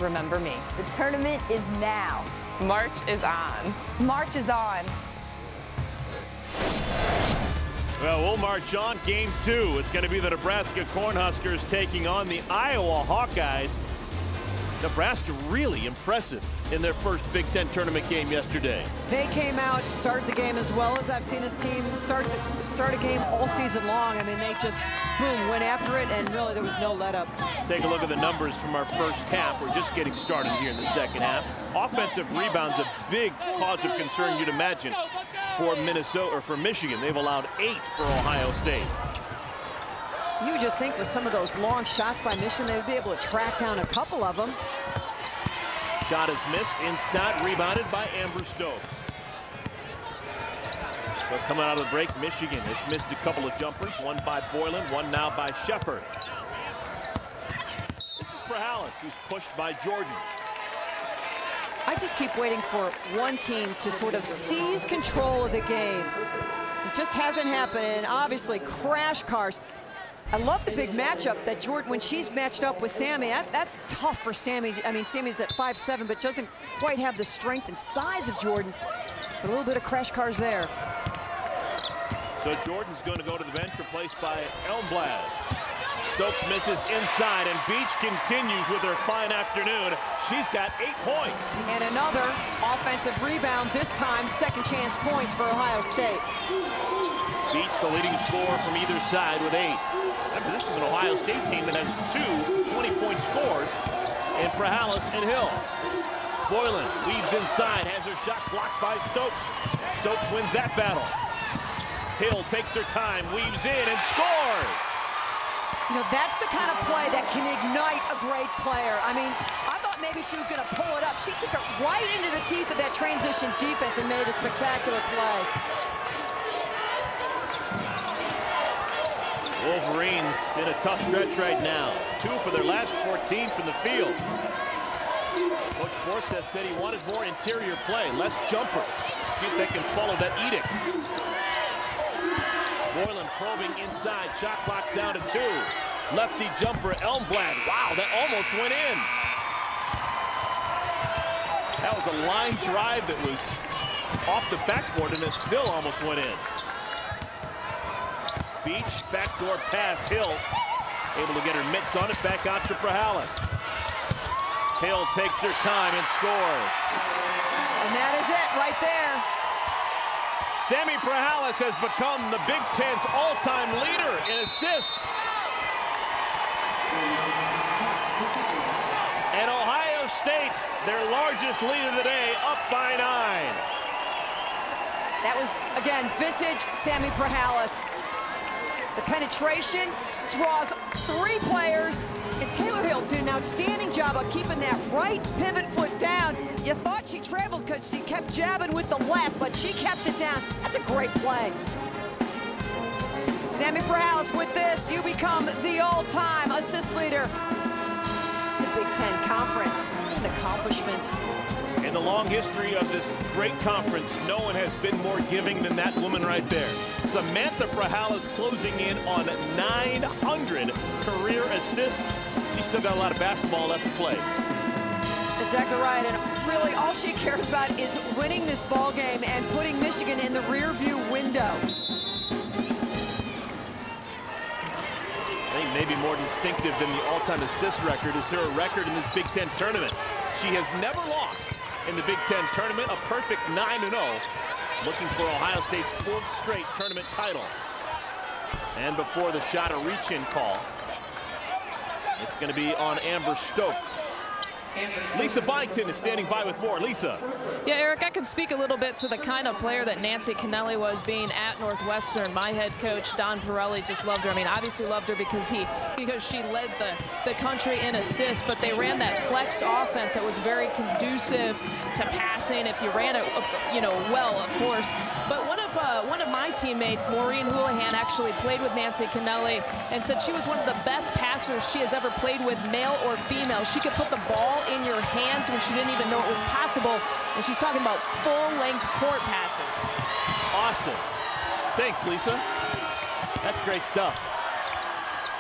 remember me. the tournament is now. March is on. March is on. Well, we'll march on. Game 2. It's going to be the Nebraska Cornhuskers taking on the Iowa Hawkeyes. Nebraska really impressive in their first Big Ten tournament game yesterday. They came out, started the game as well as I've seen his team start a game all season long. I mean, they just, boom, went after it, and really there was no let-up. Take a look at the numbers from our first half. We're just getting started here in the second half. Offensive rebounds, a big cause of concern, you'd imagine, for Minnesota or for Michigan. They've allowed 8 for Ohio State. You would just think with some of those long shots by Michigan, they would be able to track down a couple of them. Shot is missed inside, rebounded by Amber Stokes. So coming out of the break, Michigan has missed a couple of jumpers, one by Boylan, one now by Sheffer. This is Prahalis, who's pushed by Jordan. I just keep waiting for one team to sort of seize control of the game. It just hasn't happened, and obviously crash cars. I love the big matchup that Jordan, when she's matched up with Sammy, that's tough for Sammy. I mean, Sammy's at 5'7", but doesn't quite have the strength and size of Jordan. But a little bit of crash cars there. So Jordan's going to go to the bench, replaced by Elmblad. Stokes misses inside, and Beach continues with her fine afternoon. She's got 8 points. And another offensive rebound, this time second chance points for Ohio State. Beach, the leading scorer from either side with 8. Remember, this is an Ohio State team that has 2 20-point scores in Prahalis and Hill. Boylan weaves inside, has her shot blocked by Stokes. Stokes wins that battle. Hill takes her time, weaves in, and scores! You know, that's the kind of play that can ignite a great player. I mean, I thought maybe she was going to pull it up. She took it right into the teeth of that transition defense and made a spectacular play. Wolverines in a tough stretch right now. 2 for their last 14 from the field. Coach Borseth said he wanted more interior play, less jumpers. See if they can follow that edict. Boylan probing inside, shot clock down to 2. Lefty jumper, Elmblad. Wow, that almost went in. That was a line drive that was off the backboard, and it still almost went in. Beach, backdoor pass, Hill. Able to get her mitts on it, back out to Prahalis. Hill takes her time and scores. And that is it right there. Sammy Prahalis has become the Big Ten's all-time leader in assists. And Ohio State, their largest lead of the day, up by 9. That was, again, vintage Sammy Prahalis. The penetration draws 3 players, and Tayler Hill did an outstanding job of keeping that right pivot foot down. You thought she traveled because she kept jabbing with the left, but she kept it down. That's a great play. Sammy Prahalis, with this, you become the all-time assist leader. The Big Ten Conference. An accomplishment. In the long history of this great conference, no one has been more giving than that woman right there. Samantha Prahalis closing in on 900 career assists. She's still got a lot of basketball left to play. Exactly right, and really all she cares about is winning this ball game and putting Michigan in the rear view window. I think maybe more distinctive than the all-time assist record is her record in this Big Ten tournament. She has never lost in the Big Ten tournament, a perfect 9-0, looking for Ohio State's 4th straight tournament title. And before the shot, a reach-in call. It's going to be on Amber Stokes. Lisa Byington is standing by with more. Lisa. Yeah, Eric, I can speak a little bit to the kind of player that Nancy Kennelly was being at Northwestern. My head coach, Don Pirelli, just loved her. I mean, obviously loved her because she led the country in assists, but they ran that flex offense that was very conducive to passing if you ran it, well, of course. But one of my teammates, Maureen Houlihan, actually played with Nancy Kennelly and said she was one of the best passers she has ever played with, male or female. She could put the ball in your hands when she didn't even know it was possible, and she's talking about full-length court passes. Awesome. Thanks, Lisa. That's great stuff.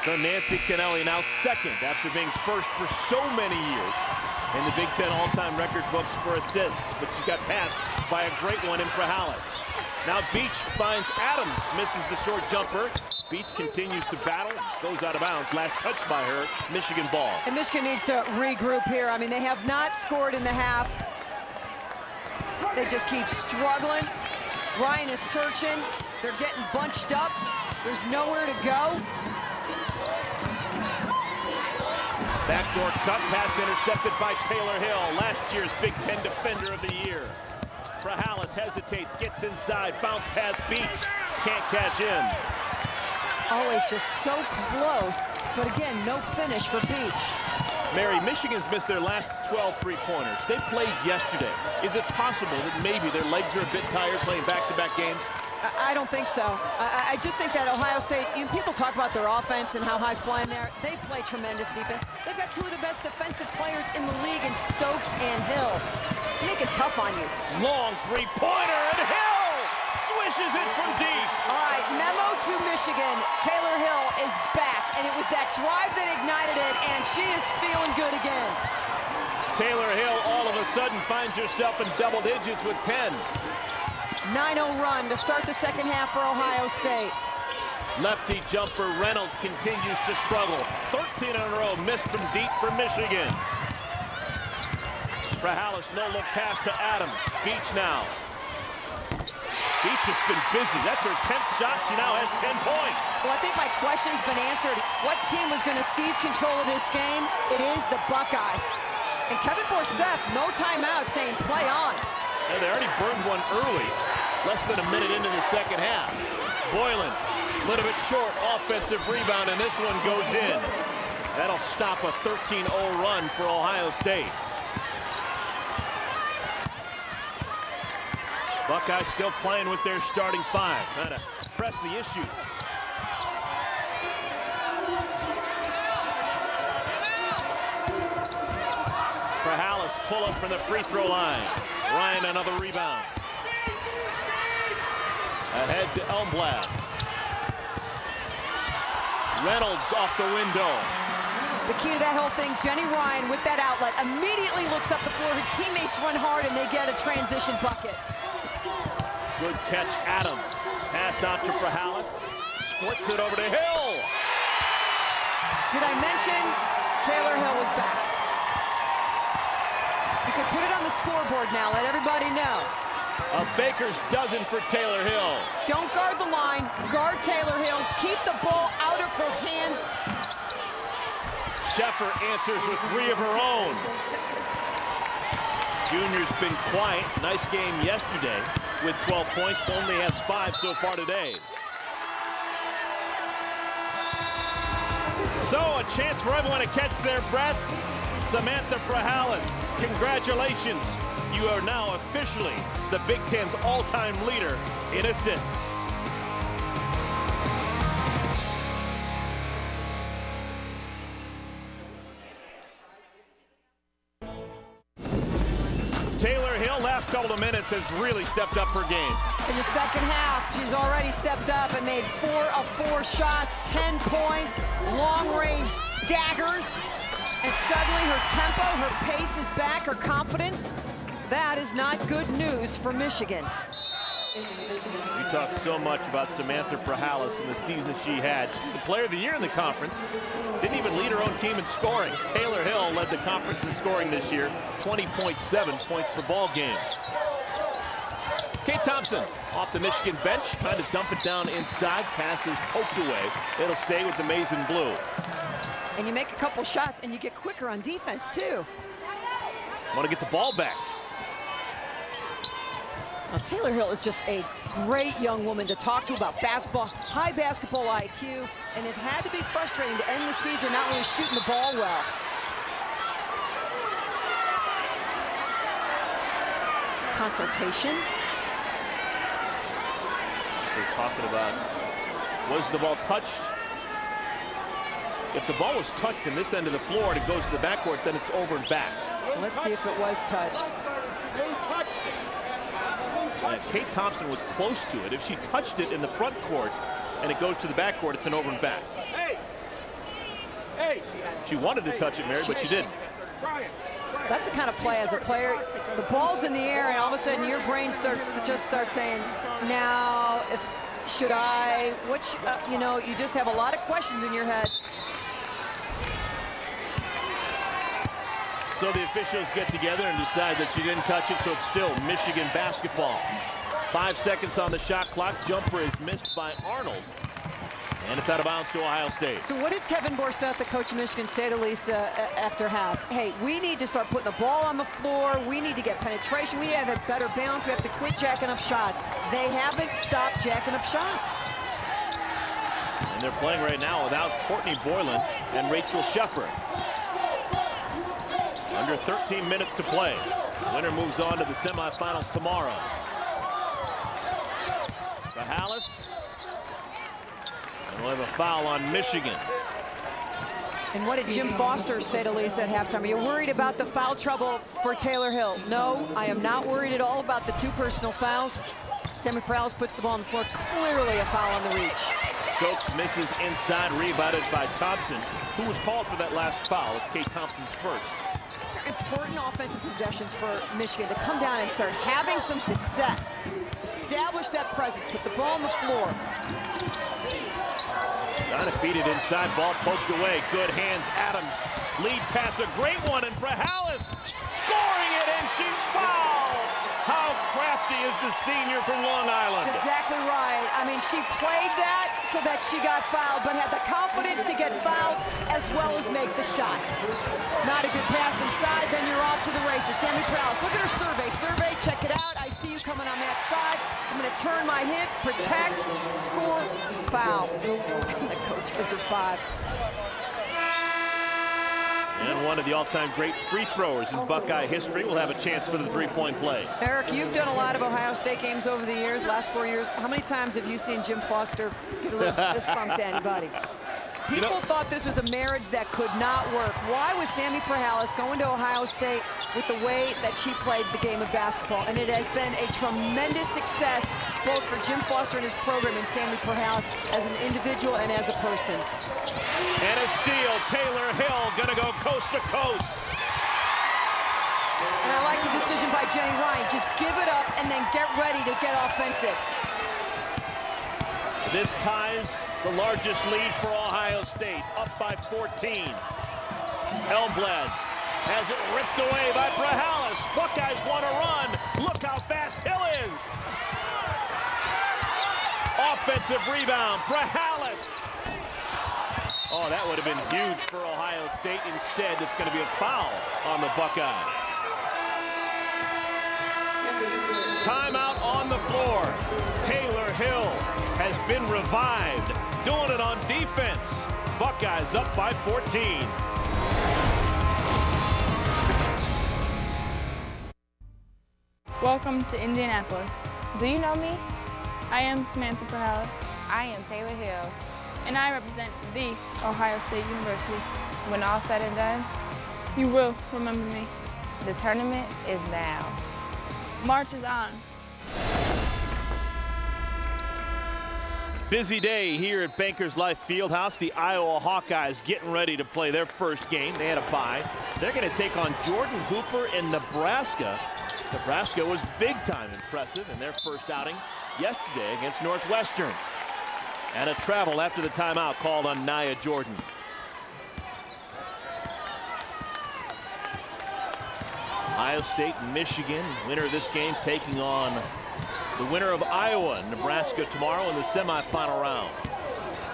So Nancy Kennelly now 2nd after being 1st for so many years in the Big Ten all-time record books for assists, but she got passed by a great one in Prahalis. Now Beach finds Adams, misses the short jumper. Beach continues to battle, goes out of bounds. Last touch by her, Michigan ball. And Michigan needs to regroup here. I mean, they have not scored in the half. They just keep struggling. Ryan is searching. They're getting bunched up. There's nowhere to go. Backdoor cut, pass intercepted by Tayler Hill, last year's Big Ten Defender of the Year. Prahalis hesitates, gets inside, bounce pass Beach, can't cash in. Always just so close, but again, no finish for Beach. Mary, Michigan's missed their last 12 three-pointers. They played yesterday. Is it possible that maybe their legs are a bit tired playing back-to-back games? I don't think so. I just think that Ohio State, people talk about their offense and how high-flying they are. They play tremendous defense. They've got 2 of the best defensive players in the league in Stokes and Hill. Make it tough on you. Long three-pointer, and Hill swishes it from deep. All right, memo to Michigan. Tayler Hill is back, and it was that drive that ignited it, and she is feeling good again. Tayler Hill all of a sudden finds herself in double digits with 10. 9-0 run to start the second half for Ohio State. Lefty jumper Reynolds continues to struggle. 13 in a row missed from deep for Michigan. Prahalis no-look pass to Adams. Beach now. Beach has been busy. That's her 10th shot. She now has 10 points. Well, I think my question's been answered. What team was going to seize control of this game? It is the Buckeyes. And Kevin Borseth, no timeout, saying play on. And they already burned one early. Less than a minute into the second half. Boylan, a little bit short, offensive rebound, and this one goes in. That'll stop a 13-0 run for Ohio State. Buckeyes still playing with their starting 5. Trying to press the issue. Prahalis pull up from the free throw line. Ryan another rebound. Ahead to Elmblad. Reynolds off the window. The key to that whole thing, Jenny Ryan with that outlet immediately looks up the floor. Her teammates run hard and they get a transition bucket. Good catch, Adams. Pass out to Prahalis. Splits it over to Hill. Did I mention Tayler Hill was back? You could put it on the scoreboard now, let everybody know. A baker's dozen for Tayler Hill. Don't guard the line, guard Tayler Hill. Keep the ball out of her hands. Sheffer answers with 3 of her own. Junior's been quiet. Nice game yesterday with 12 points. Only has 5 so far today. So a chance for everyone to catch their breath. Samantha Prahalis, congratulations. You are now officially the Big Ten's all-time leader in assists. last couple of minutes has really stepped up her game. In the second half, she's already stepped up and made 4 of 4 shots, 10 points, long-range daggers, and suddenly her tempo, her pace is back, her confidence. That is not good news for Michigan. We talk so much about Samantha Prahalis and the season she had. She's the player of the year in the conference. Didn't even lead her own team in scoring. Tayler Hill led the conference in scoring this year, 20.7 points per ball game. Kate Thompson off the Michigan bench, trying to dump it down inside. Pass is poked away. It'll stay with the maize and blue. And you make a couple shots and you get quicker on defense too. Want to get the ball back. Now, Tayler Hill is just a great young woman to talk to about basketball, high basketball IQ, and it had to be frustrating to end the season not really shooting the ball well. Consultation. We're talking about, was the ball touched? If the ball was touched in this end of the floor and it goes to the backcourt, then it's over and back. Let's see if it was touched. Kate Thompson was close to it. If she touched it in the front court and it goes to the back court, it's an over and back. She wanted to touch it, Mary, but she didn't. That's the kind of play as a player. The ball's in the air, and all of a sudden your brain starts to just start saying, now, should I? You know, you just have a lot of questions in your head. So the officials get together and decide that she didn't touch it, so it's still Michigan basketball. 5 seconds on the shot clock. Jumper is missed by Arnold. And it's out of bounds to Ohio State. So what did Kevin Borseth, the coach of Michigan, say to Lisa after half? Hey, we need to start putting the ball on the floor. We need to get penetration. We have a better balance. We have to quit jacking up shots. They haven't stopped jacking up shots. And they're playing right now without Courtney Boylan and Rachel Sheffer. Under 13 minutes to play. The winner moves on to the semifinals tomorrow. Prahalis. And we'll have a foul on Michigan. And what did Jim Foster say to Lisa at halftime? Are you worried about the foul trouble for Tayler Hill? No, I am not worried at all about the 2 personal fouls. Sammy Prahalis puts the ball on the floor. Clearly a foul on the reach. Stokes misses inside, rebounded by Thompson, who was called for that last foul. It's Kate Thompson's first. These are important offensive possessions for Michigan to come down and start having some success. Establish that presence, put the ball on the floor. Trying to feed it inside, ball poked away. Good hands, Adams. Lead pass, a great one, and Prahalis scoring it, and she's fouled. How crafty is the senior from Long Island? That's exactly right. I mean, she played that so that she got fouled, but had the confidence to get fouled as well as make the shot. Not a good pass inside, then you're off to the races. Sammy Prahalis, look at her survey. Survey, check it out. I see you coming on that side. I'm going to turn my hip, protect, score, foul. And the coach gives her 5. And one of the all-time great free throwers in Buckeye history will have a chance for the 3-point play. Eric, you've done a lot of Ohio State games over the years, last 4 years. How many times have you seen Jim Foster get a little fist bump to anybody? People thought this was a marriage that could not work. Why was Sammy Prahalis going to Ohio State with the way that she played the game of basketball? And it has been a tremendous success both for Jim Foster and his program and Sammy Prahalis as an individual and as a person. And a steal, Tayler Hill gonna go coast to coast. And I like the decision by Jenny Ryan. Just give it up and then get ready to get offensive. This ties the largest lead for Ohio State, up by 14. Elmblad has it ripped away by Prahalis. Buckeyes want to run. Look how fast Hill is. Offensive rebound, Prahalis. Oh, that would have been huge for Ohio State. Instead, it's going to be a foul on the Buckeyes. Timeout on the floor. Tayler Hill has been revived, doing it on defense. Buckeyes up by 14. Welcome to Indianapolis. Do you know me? I am Samantha Prahalis. I am Tayler Hill. And I represent the Ohio State University. When all said and done, you will remember me. The tournament is now. marches on. Busy day here at Bankers Life Fieldhouse. The Iowa Hawkeyes getting ready to play their first game. They had a bye. They're going to take on Jordan Hooper in Nebraska. Nebraska was big time impressive in their first outing yesterday against Northwestern. And a travel after the timeout called on Nia Jordan. Ohio State and Michigan, winner of this game taking on the winner of Iowa and Nebraska tomorrow in the semifinal round.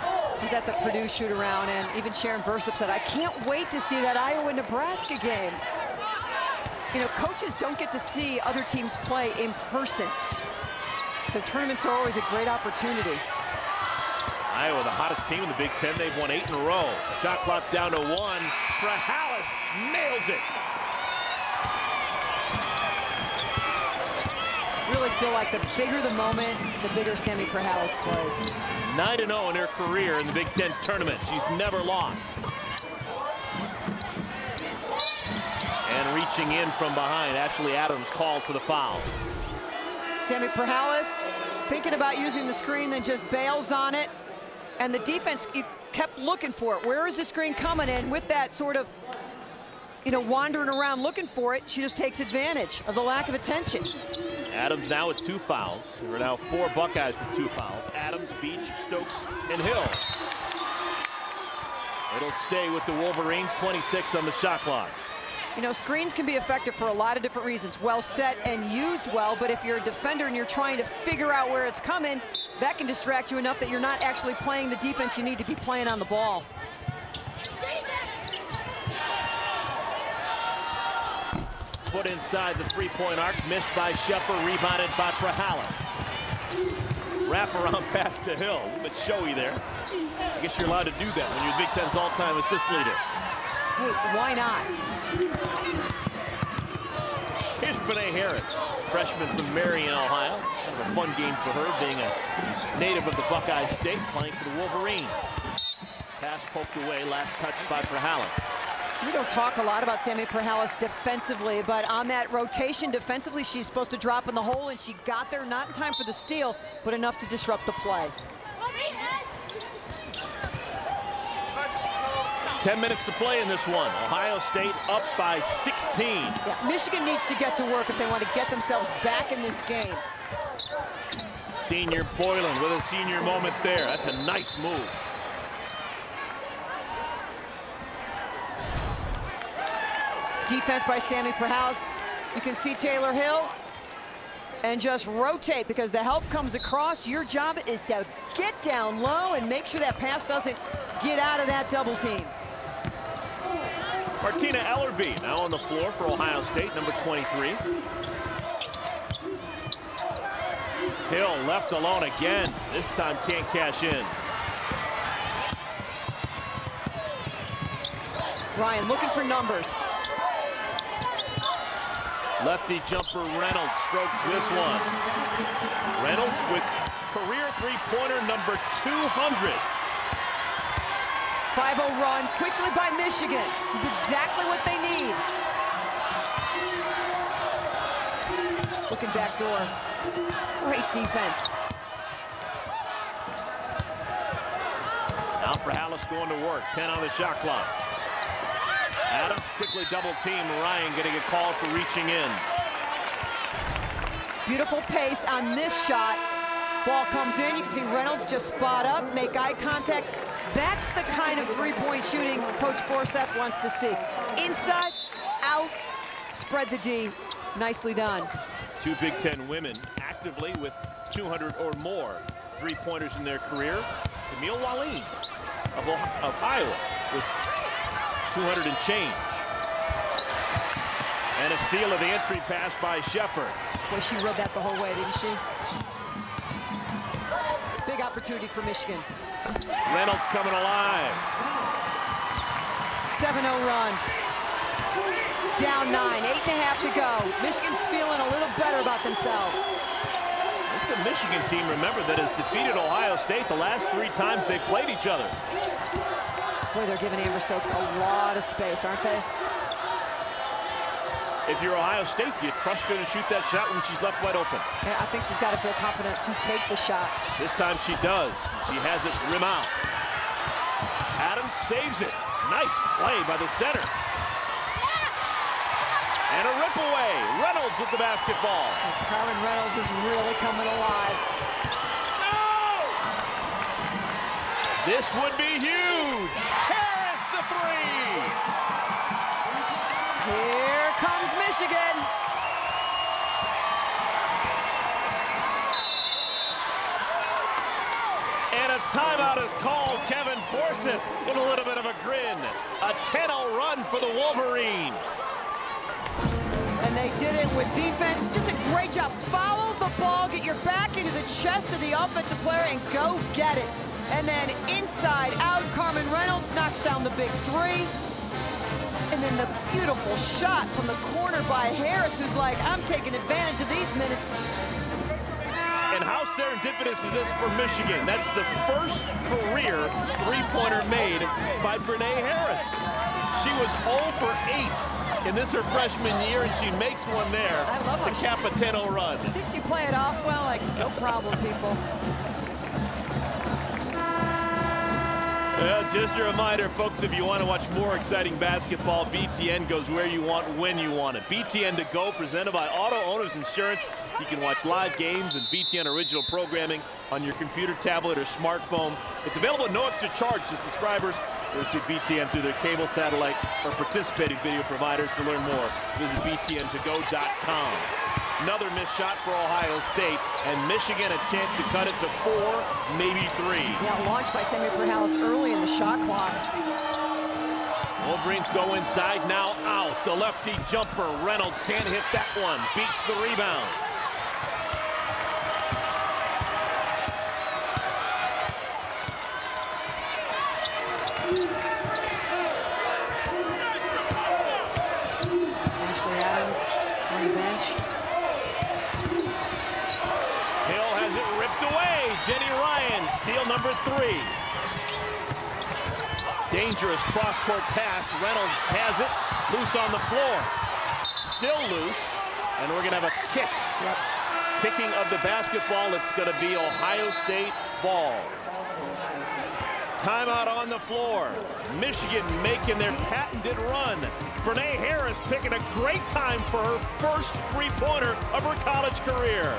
I was at the Purdue shoot-around, and even Sharon Versup said, I can't wait to see that Iowa-Nebraska game. You know, coaches don't get to see other teams play in person. So tournaments are always a great opportunity. Iowa, the hottest team in the Big Ten. They've won 8 in a row. Shot clock down to 1. Prahalis nails it. Really feel like the bigger the moment, the bigger Sammy Prahalis plays. 9-0 in her career in the Big Ten tournament. She's never lost. And reaching in from behind, Ashley Adams called for the foul. Sammy Prahalis thinking about using the screen, then just bails on it. And the defense, you kept looking for it. Where is the screen coming in? With that sort of, you know, wandering around looking for it, she just takes advantage of the lack of attention. Adams now with 2 fouls. There are now 4 Buckeyes with 2 fouls. Adams, Beach, Stokes, and Hill. It'll stay with the Wolverines, 26 on the shot clock. You know, screens can be effective for a lot of different reasons. Well set and used well, but if you're a defender and you're trying to figure out where it's coming, that can distract you enough that you're not actually playing the defense you need to be playing on the ball. Foot inside the 3-point arc, missed by Sheffer, rebounded by Prahalis. Wrap around pass to Hill, a little bit showy there. I guess you're allowed to do that when you're Big Ten's all-time assist leader. Hey, why not? Here's Bené Harris, freshman from Marion, Ohio. Kind of a fun game for her, being a native of the Buckeye State, playing for the Wolverines. Pass poked away, last touch by Prahalis. We don't talk a lot about Sammy Prahalis defensively, but on that rotation defensively, she's supposed to drop in the hole, and she got there, not in time for the steal, but enough to disrupt the play. 10 minutes to play in this one. Ohio State up by 16. Yeah, Michigan needs to get to work if they want to get themselves back in this game. Senior Boylan with a senior moment there. That's a nice move. Defense by Sammy Prahalis. You can see Tayler Hill and just rotate because the help comes across. Your job is to get down low and make sure that pass doesn't get out of that double team. Martina Ellerby now on the floor for Ohio State, number 23. Hill left alone again. This time can't cash in. Ryan looking for numbers. Lefty jumper Reynolds strokes this one. Reynolds with career 3-pointer number 200. 5-0 run quickly by Michigan. This is exactly what they need. Looking back door. Great defense. Now Prahalis going to work. 10 on the shot clock. Adams quickly double team. Ryan getting a call for reaching in. Beautiful pace on this shot. Ball comes in. You can see Reynolds just spot up, make eye contact. That's the kind of three-point shooting Coach Borseth wants to see. Inside, out, spread the D. Nicely done. 2 Big Ten women actively with 200 or more three-pointers in their career. Camille Wallin of Iowa with 200 and change. And a steal of the entry pass by Sheffer. Boy, she rode that the whole way, didn't she? Big opportunity for Michigan. Reynolds coming alive. 7-0 run. Down 9, 8.5 to go. Michigan's feeling a little better about themselves. This is a Michigan team, remember, that has defeated Ohio State the last 3 times they played each other. Boy, they're giving Amber Stokes a lot of space, aren't they? If you're Ohio State, do you trust her to shoot that shot when she's left wide open? Yeah, I think she's got to feel confident to take the shot. This time she does. She has it rim out. Adams saves it. Nice play by the center. And a rip away. Reynolds with the basketball. Carmen Reynolds is really coming alive. This would be huge. Harris the three. Here comes Michigan. And a timeout is called. Kevin Forsyth with a little bit of a grin. A 10-0 run for the Wolverines. And they did it with defense. Just a great job. Follow the ball, get your back into the chest of the offensive player, and go get it. And then inside out, Carmen Reynolds knocks down the big three. And then the beautiful shot from the corner by Harris, who's like, I'm taking advantage of these minutes. And how serendipitous is this for Michigan? That's the first career three-pointer made by Brene Harris. She was 0 for 8 in this her freshman year, and she makes one there to cap a 10-0 run. Didn't you play it off well? Like, no problem, people. Well, just a reminder, folks, if you want to watch more exciting basketball, BTN goes where you want, when you want it. BTN to go, presented by Auto Owners Insurance. You can watch live games and BTN original programming on your computer, tablet, or smartphone. It's available at no extra charge to subscribers. You'll see BTN through their cable, satellite, or participating video providers. To learn more, visit btntogo.com. Another missed shot for Ohio State, and Michigan a chance to cut it to 4, maybe 3. Yeah, launched by Sammy Prahalis early in the shot clock. Wolverines go inside, now out. The lefty jumper, Reynolds can't hit that one. Beats the rebound. Ashley Adams on the bench. Hill has it ripped away. Jenny Ryan, steal number 3. Dangerous cross-court pass. Reynolds has it, loose on the floor. Still loose, and we're gonna have a kick. Kicking of the basketball, it's gonna be Ohio State ball. Timeout on the floor. Michigan making their patented run. Brene Harris picking a great time for her first three-pointer of her college career.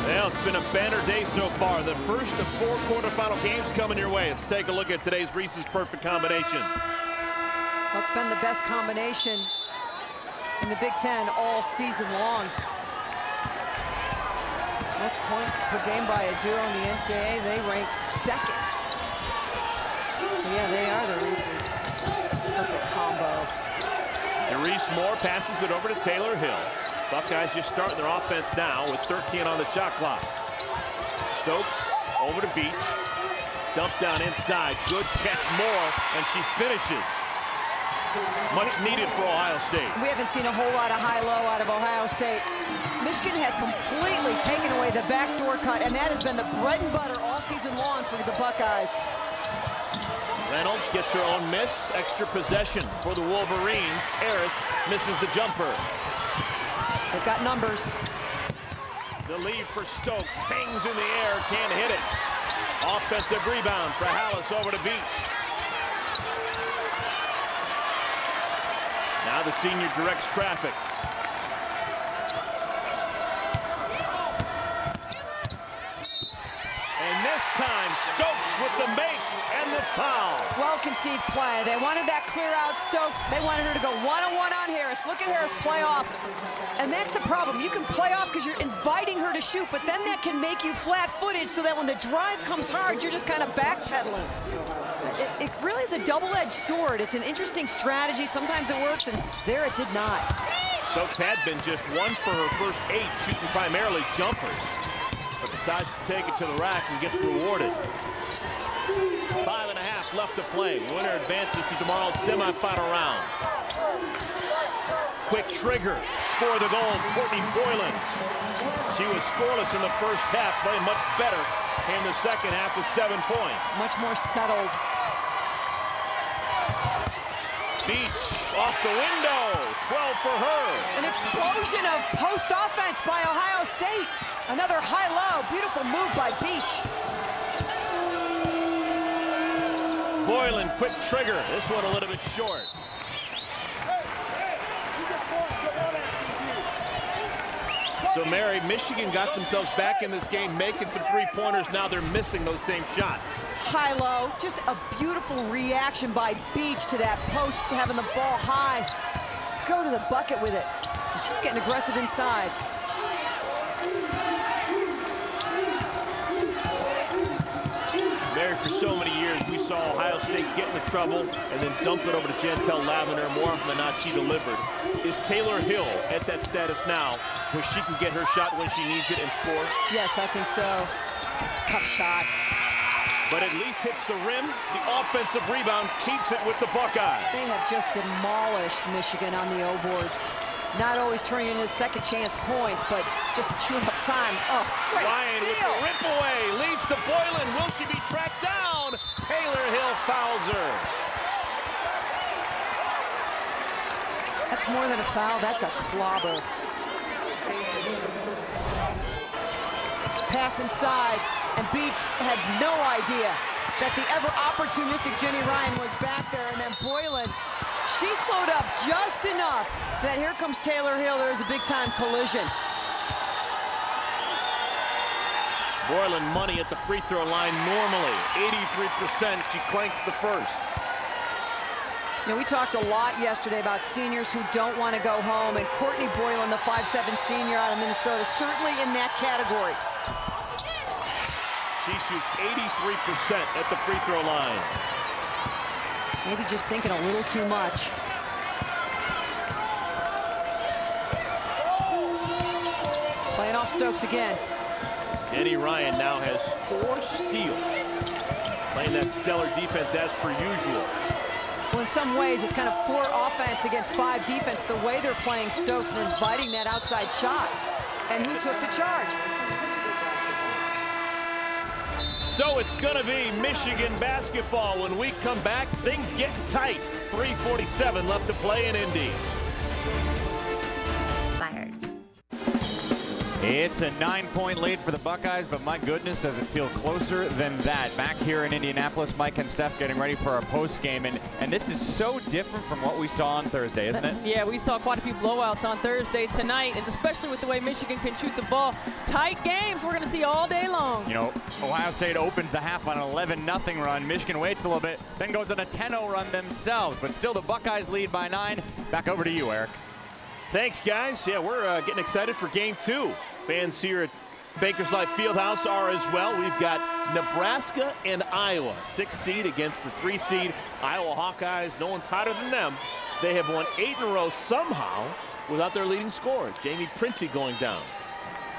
Well, it's been a banner day so far. The first of 4 quarterfinal games coming your way. Let's take a look at today's Reese's Perfect Combination. Well, it's been the best combination in the Big Ten all season long. Most points per game by a duo in the NCAA. They rank 2nd. So yeah, they are the Reese's Perfect combo. And Reese Moore passes it over to Tayler Hill. Buckeyes just starting their offense now with 13 on the shot clock. Stokes over to Beach. Dump down inside. Good catch, Moore, and she finishes. Much needed for Ohio State. We haven't seen a whole lot of high-low out of Ohio State. Michigan has completely taken away the backdoor cut, and that has been the bread and butter all season long for the Buckeyes. Reynolds gets her own miss. Extra possession for the Wolverines. Harris misses the jumper. They've got numbers. The lead for Stokes. Hangs in the air. Can't hit it. Offensive rebound. Prahalis over to Beach. Now the senior directs traffic. And this time, Stokes with the make and the foul. Well-conceived play. They wanted that clear out Stokes. They wanted her to go one-on-one on Harris. Look at Harris play off. And that's the problem. You can play off because you're inviting her to shoot, but then that can make you flat-footed so that when the drive comes hard, you're just kind of backpedaling. It really is a double-edged sword. It's an interesting strategy. Sometimes it works, and there it did not. Stokes had been just 1 for her first 8, shooting primarily jumpers. but decides to take it to the rack and gets rewarded. 5.5 left to play. Winner advances to tomorrow's semifinal round. Quick trigger, score the goal, Courtney Boylan. She was scoreless in the first half, playing much better in the second half with 7 points. Much more settled. Beach off the window, 12 for her. An explosion of post offense by Ohio State. Another high-low, beautiful move by Beach. Boylan, quick trigger. This one a little bit short. So, Mary, Michigan got themselves back in this game, making some three-pointers. Now they're missing those same shots. High-low, just a beautiful reaction by Beach to that post, having the ball high. Go to the bucket with it. And she's getting aggressive inside. Mary, for so many years, we saw Ohio State get into trouble and then dump it over to Jantel Lavender. More often than not, she delivered. Is Tayler Hill at that status now where she can get her shot when she needs it and score? Yes, I think so. Tough shot. But at least hits the rim. The offensive rebound keeps it with the Buckeyes. They have just demolished Michigan on the O-boards. Not always turning into second chance points, but just chewing up time. Oh, great Ryan steal. with the rip away, leads to Boylan. Will she be tracked down? Tayler Hill fouls her. That's more than a foul, that's a clobber. Pass inside, and Beach had no idea that the ever opportunistic Jenny Ryan was back there, and then Boylan, she slowed up just enough so that here comes Tayler Hill. There's a big-time collision. Boylan money at the free throw line normally. 83%, she clanks the first. You know, we talked a lot yesterday about seniors who don't want to go home, and Courtney Boylan, the 5'7" senior out of Minnesota, certainly in that category. She shoots 83% at the free throw line. Maybe just thinking a little too much. Just playing off Stokes again. Jenny Ryan now has 4 steals. Playing that stellar defense as per usual. Well, in some ways, it's kind of 4 offense against 5 defense, the way they're playing Stokes and inviting that outside shot. And who took the charge? So it's going to be Michigan basketball. When we come back, things get tight. 3:47 left to play in Indy. It's a 9-point lead for the Buckeyes, but my goodness, does it feel closer than that. Back here in Indianapolis, Mike and Steph getting ready for our post game, and this is so different from what we saw on Thursday, isn't it? Yeah, we saw quite a few blowouts on Thursday. Tonight, and especially with the way Michigan can shoot the ball. Tight games we're going to see all day long. You know, Ohio State opens the half on an 11-0 run. Michigan waits a little bit, then goes on a 10-0 run themselves, but still the Buckeyes lead by 9. Back over to you, Eric. Thanks, guys. Yeah, we're getting excited for game 2. Fans here at Bankers Life Fieldhouse are as well. We've got Nebraska and Iowa, 6th seed against the 3 seed Iowa Hawkeyes. No one's hotter than them. They have won 8 in a row somehow without their leading scorer, Jamie Prenti, going down.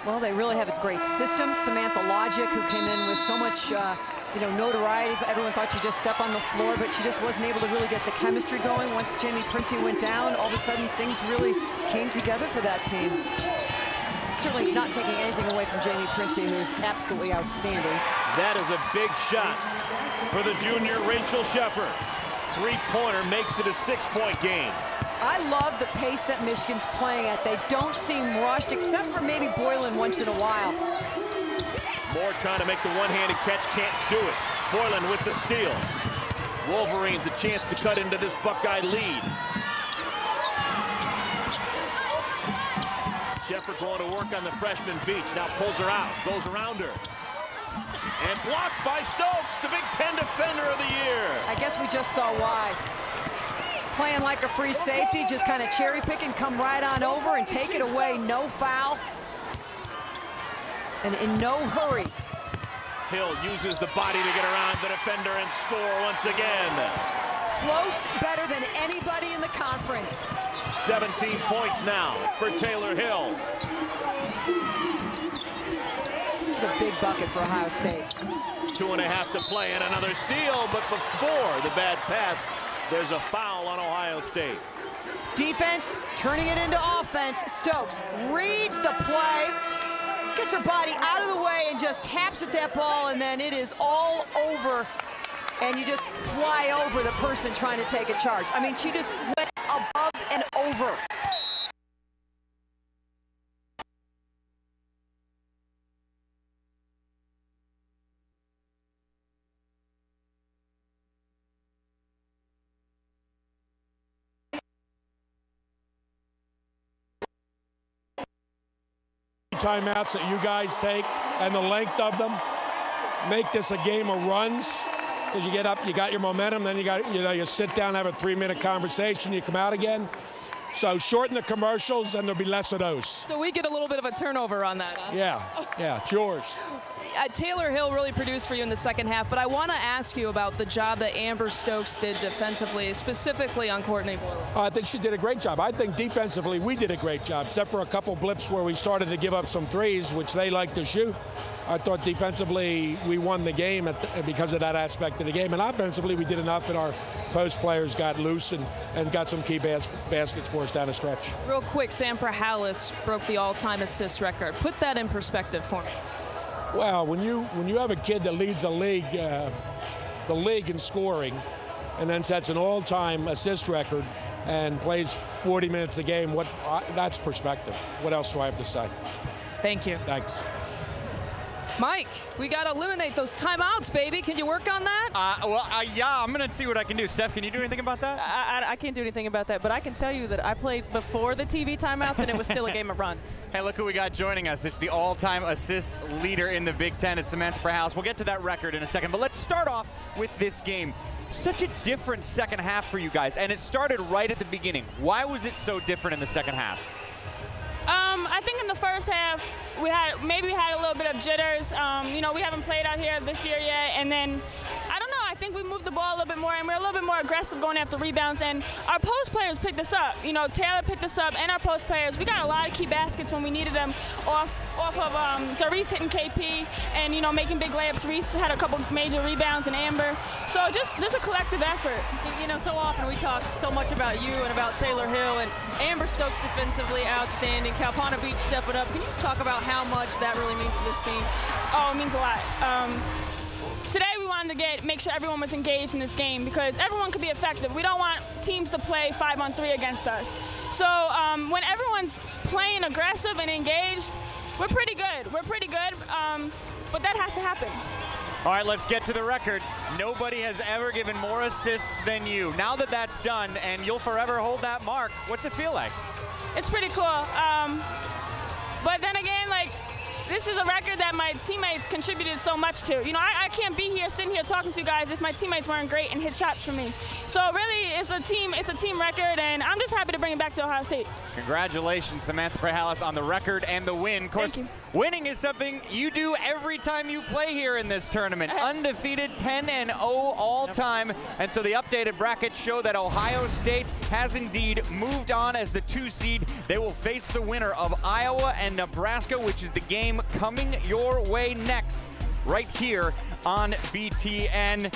Well, they really have a great system. Samantha Logic, who came in with so much notoriety. Everyone thought she'd just step on the floor, but she just wasn't able to really get the chemistry going. Once Jamie Prenti went down, all of a sudden things really came together for that team. Certainly not taking anything away from Jamie Prenti, who's absolutely outstanding. That is a big shot for the junior Rachel Sheffer. 3-pointer makes it a 6-point game. I love the pace that Michigan's playing at. They don't seem rushed, except for maybe Boylan once in a while. Moore trying to make the one-handed catch, can't do it. Boylan with the steal. Wolverines a chance to cut into this Buckeye lead. Sheffer going to work on the freshman Beach. Now pulls her out, goes around her. And blocked by Stokes, the Big Ten Defender of the Year. I guess we just saw why. Playing like a free safety, just kind of cherry picking, come right on over and take it away. No foul. And in no hurry. Hill uses the body to get around the defender and score once again. Floats better than anybody in the conference. 17 points now for Tayler Hill. was a big bucket for Ohio State. 2.5 to play and another steal, but before the bad pass, there's a foul on Ohio State. Defense turning it into offense. Stokes reads the play, gets her body out of the way and just taps at that ball, and then it is all over. And you just fly over the person trying to take a charge. I mean, she just went above and over. Timeouts that you guys take and the length of them make this a game of runs, because you get up, you got your momentum, then you sit down, have a 3-minute conversation, you come out again. So shorten the commercials and there'll be less of those. So we get a little bit of a turnover on that, huh? Yeah, it's yours. Tayler Hill really produced for you in the second half, but I want to ask you about the job that Amber Stokes did defensively, specifically on Courtney Boylan. I think she did a great job. I think defensively we did a great job, except for a couple blips where we started to give up some threes, which they like to shoot. I thought defensively we won the game because of that aspect of the game, and offensively we did enough, and our post players got loose and got some key baskets for us down the stretch. Real quick, Sammy Prahalis broke the all-time assist record. Put that in perspective for me. Well, when you have a kid that leads the league in scoring, and then sets an all-time assist record and plays 40 minutes a game, that's perspective. What else do I have to say? Thank you. Thanks. Mike, we got to eliminate those timeouts, baby. Can you work on that? Yeah, I'm going to see what I can do. Steph, can you do anything about that? I can't do anything about that, but I can tell you that I played before the TV timeouts, and it was still a game of runs. Hey, look who we got joining us. It's the all-time assist leader in the Big Ten. It's Sammy Prahalis. We'll get to that record in a second, but let's start off with this game. Such a different second half for you guys, and it started right at the beginning. Why was it so different in the second half? I think in the first half, we had a little bit of jitters. You know, we haven't played out here this year yet, and then I don't know. I think we moved the ball a little bit more, and we're a little bit more aggressive going after rebounds. And our post players picked us up. You know, Tayler picked us up, and our post players. We got a lot of key baskets when we needed them off of Doris hitting KP, and you know, making big layups. Reese had a couple major rebounds, and Amber. So just a collective effort. You know, so often we talk so much about you and about Tayler Hill, and Amber Stokes defensively outstanding. Kalpana Beach stepping up. Can you just talk about how much that really means to this team? Oh, it means a lot. Today we wanted to make sure everyone was engaged in this game, because everyone could be effective. We don't want teams to play 5-on-3 against us. So when everyone's playing aggressive and engaged, we're pretty good. We're pretty good, but that has to happen. All right, let's get to the record. Nobody has ever given more assists than you. Now that that's done, and you'll forever hold that mark, what's it feel like? It's pretty cool. But then again, like, this is a record that my teammates contributed so much to. You know, I can't be here, sitting here talking to you guys if my teammates weren't great and hit shots for me. So really, it's a team record, and I'm just happy to bring it back to Ohio State. Congratulations, Sammy Prahalis, on the record and the win. Of course, winning is something you do every time you play here in this tournament. Undefeated, 10-0 all time. And so the updated brackets show that Ohio State has indeed moved on as the 2 seed. They will face the winner of Iowa and Nebraska, which is the game coming your way next, right here on BTN.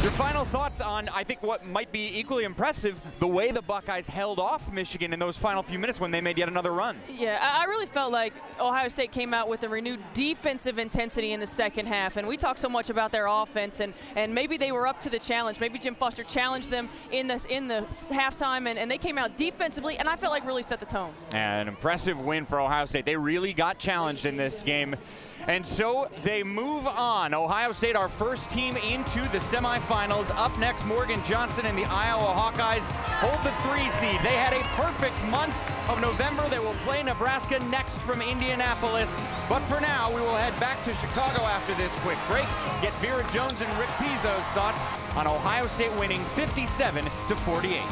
Your final thoughts on, I think, what might be equally impressive, the way the Buckeyes held off Michigan in those final few minutes when they made yet another run. Yeah, I really felt like Ohio State came out with a renewed defensive intensity in the second half, and we talk so much about their offense, and maybe they were up to the challenge. Maybe Jim Foster challenged them in the halftime, and they came out defensively, and I felt like really set the tone. An impressive win for Ohio State. They really got challenged in this game. And so they move on. Ohio State, our first team into the semifinals. Up next, Morgan Johnson and the Iowa Hawkeyes hold the 3 seed. They had a perfect month of November. They will play Nebraska next from Indianapolis. But for now, we will head back to Chicago after this quick break. Get Vera Jones and Rick Pizzo's thoughts on Ohio State winning 57-48.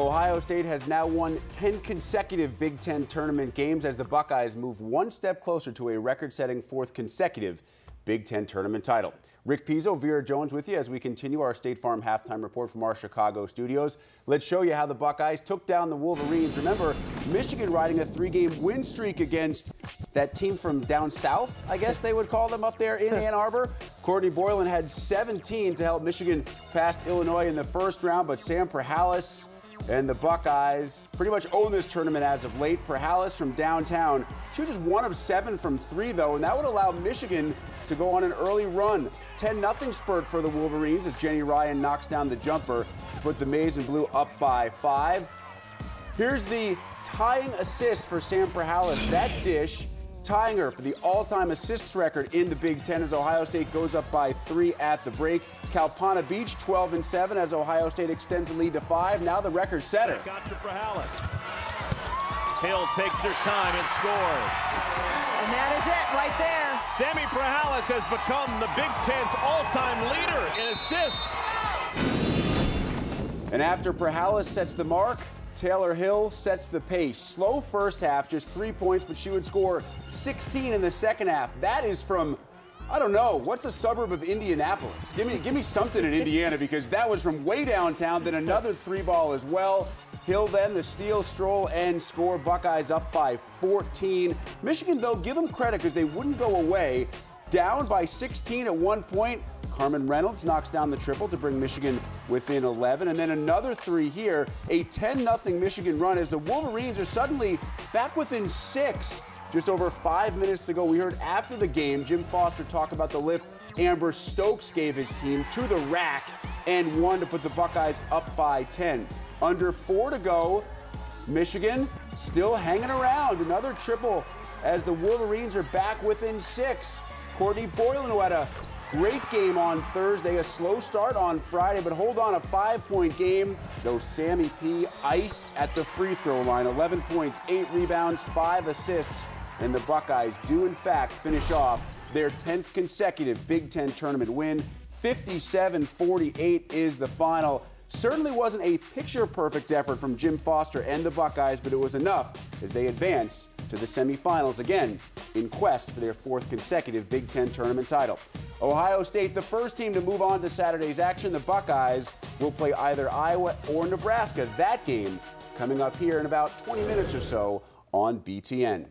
Ohio State has now won 10 consecutive Big Ten tournament games as the Buckeyes move one step closer to a record-setting 4th consecutive Big Ten tournament title. Rick Pizzo, Vera Jones with you as we continue our State Farm halftime report from our Chicago studios. Let's show you how the Buckeyes took down the Wolverines. Remember, Michigan riding a 3-game win streak against that team from down south, I guess they would call them up there in Ann Arbor. Courtney Boylan had 17 to help Michigan past Illinois in the first round, but Sammy Prahalis and the Buckeyes pretty much own this tournament as of late. Prahalis from downtown, she was just 1 of 7 from 3 though, and that would allow Michigan to go on an early run. 10-0 spurt for the Wolverines as Jenny Ryan knocks down the jumper to put the Maize and Blue up by 5. Here's the tying assist for Sammy Prahalis. That dish tying her for the all-time assists record in the Big Ten as Ohio State goes up by 3 at the break. Kalpana Beach 12-7 as Ohio State extends the lead to 5. Now the record setter. Got to Prahalis. Hill takes her time and scores. And that is it right there. Sammy Prahalis has become the Big Ten's all-time leader in assists. And after Prahalis sets the mark, Tayler Hill sets the pace. Slow first half, just 3 points, but she would score 16 in the second half. That is from, I don't know, what's a suburb of Indianapolis? Give me something in Indiana, because that was from way downtown. Then another 3-ball as well. Hill then the steal, stroll, and score. Buckeyes up by 14. Michigan, though, give them credit because they wouldn't go away. Down by 16 at one point. Carmen Reynolds knocks down the triple to bring Michigan within 11. And then another 3 here. A 10-0 Michigan run as the Wolverines are suddenly back within 6. Just over 5 minutes to go. We heard after the game Jim Foster talk about the lift Amber Stokes gave his team to the rack and won to put the Buckeyes up by 10. Under 4 to go. Michigan still hanging around. Another triple as the Wolverines are back within 6. Courtney Boylan, who had a great game on Thursday, a slow start on Friday, but hold on, a 5-point game. Though Sammy P. ice at the free throw line. 11 points, 8 rebounds, 5 assists. And the Buckeyes do, in fact, finish off their 10th consecutive Big Ten tournament win. 57-48 is the final. Certainly wasn't a picture-perfect effort from Jim Foster and the Buckeyes, but it was enough as they advance to the semifinals again in quest for their 4th consecutive Big Ten tournament title. Ohio State, the first team to move on to Saturday's action. The Buckeyes will play either Iowa or Nebraska. That game coming up here in about 20 minutes or so on BTN.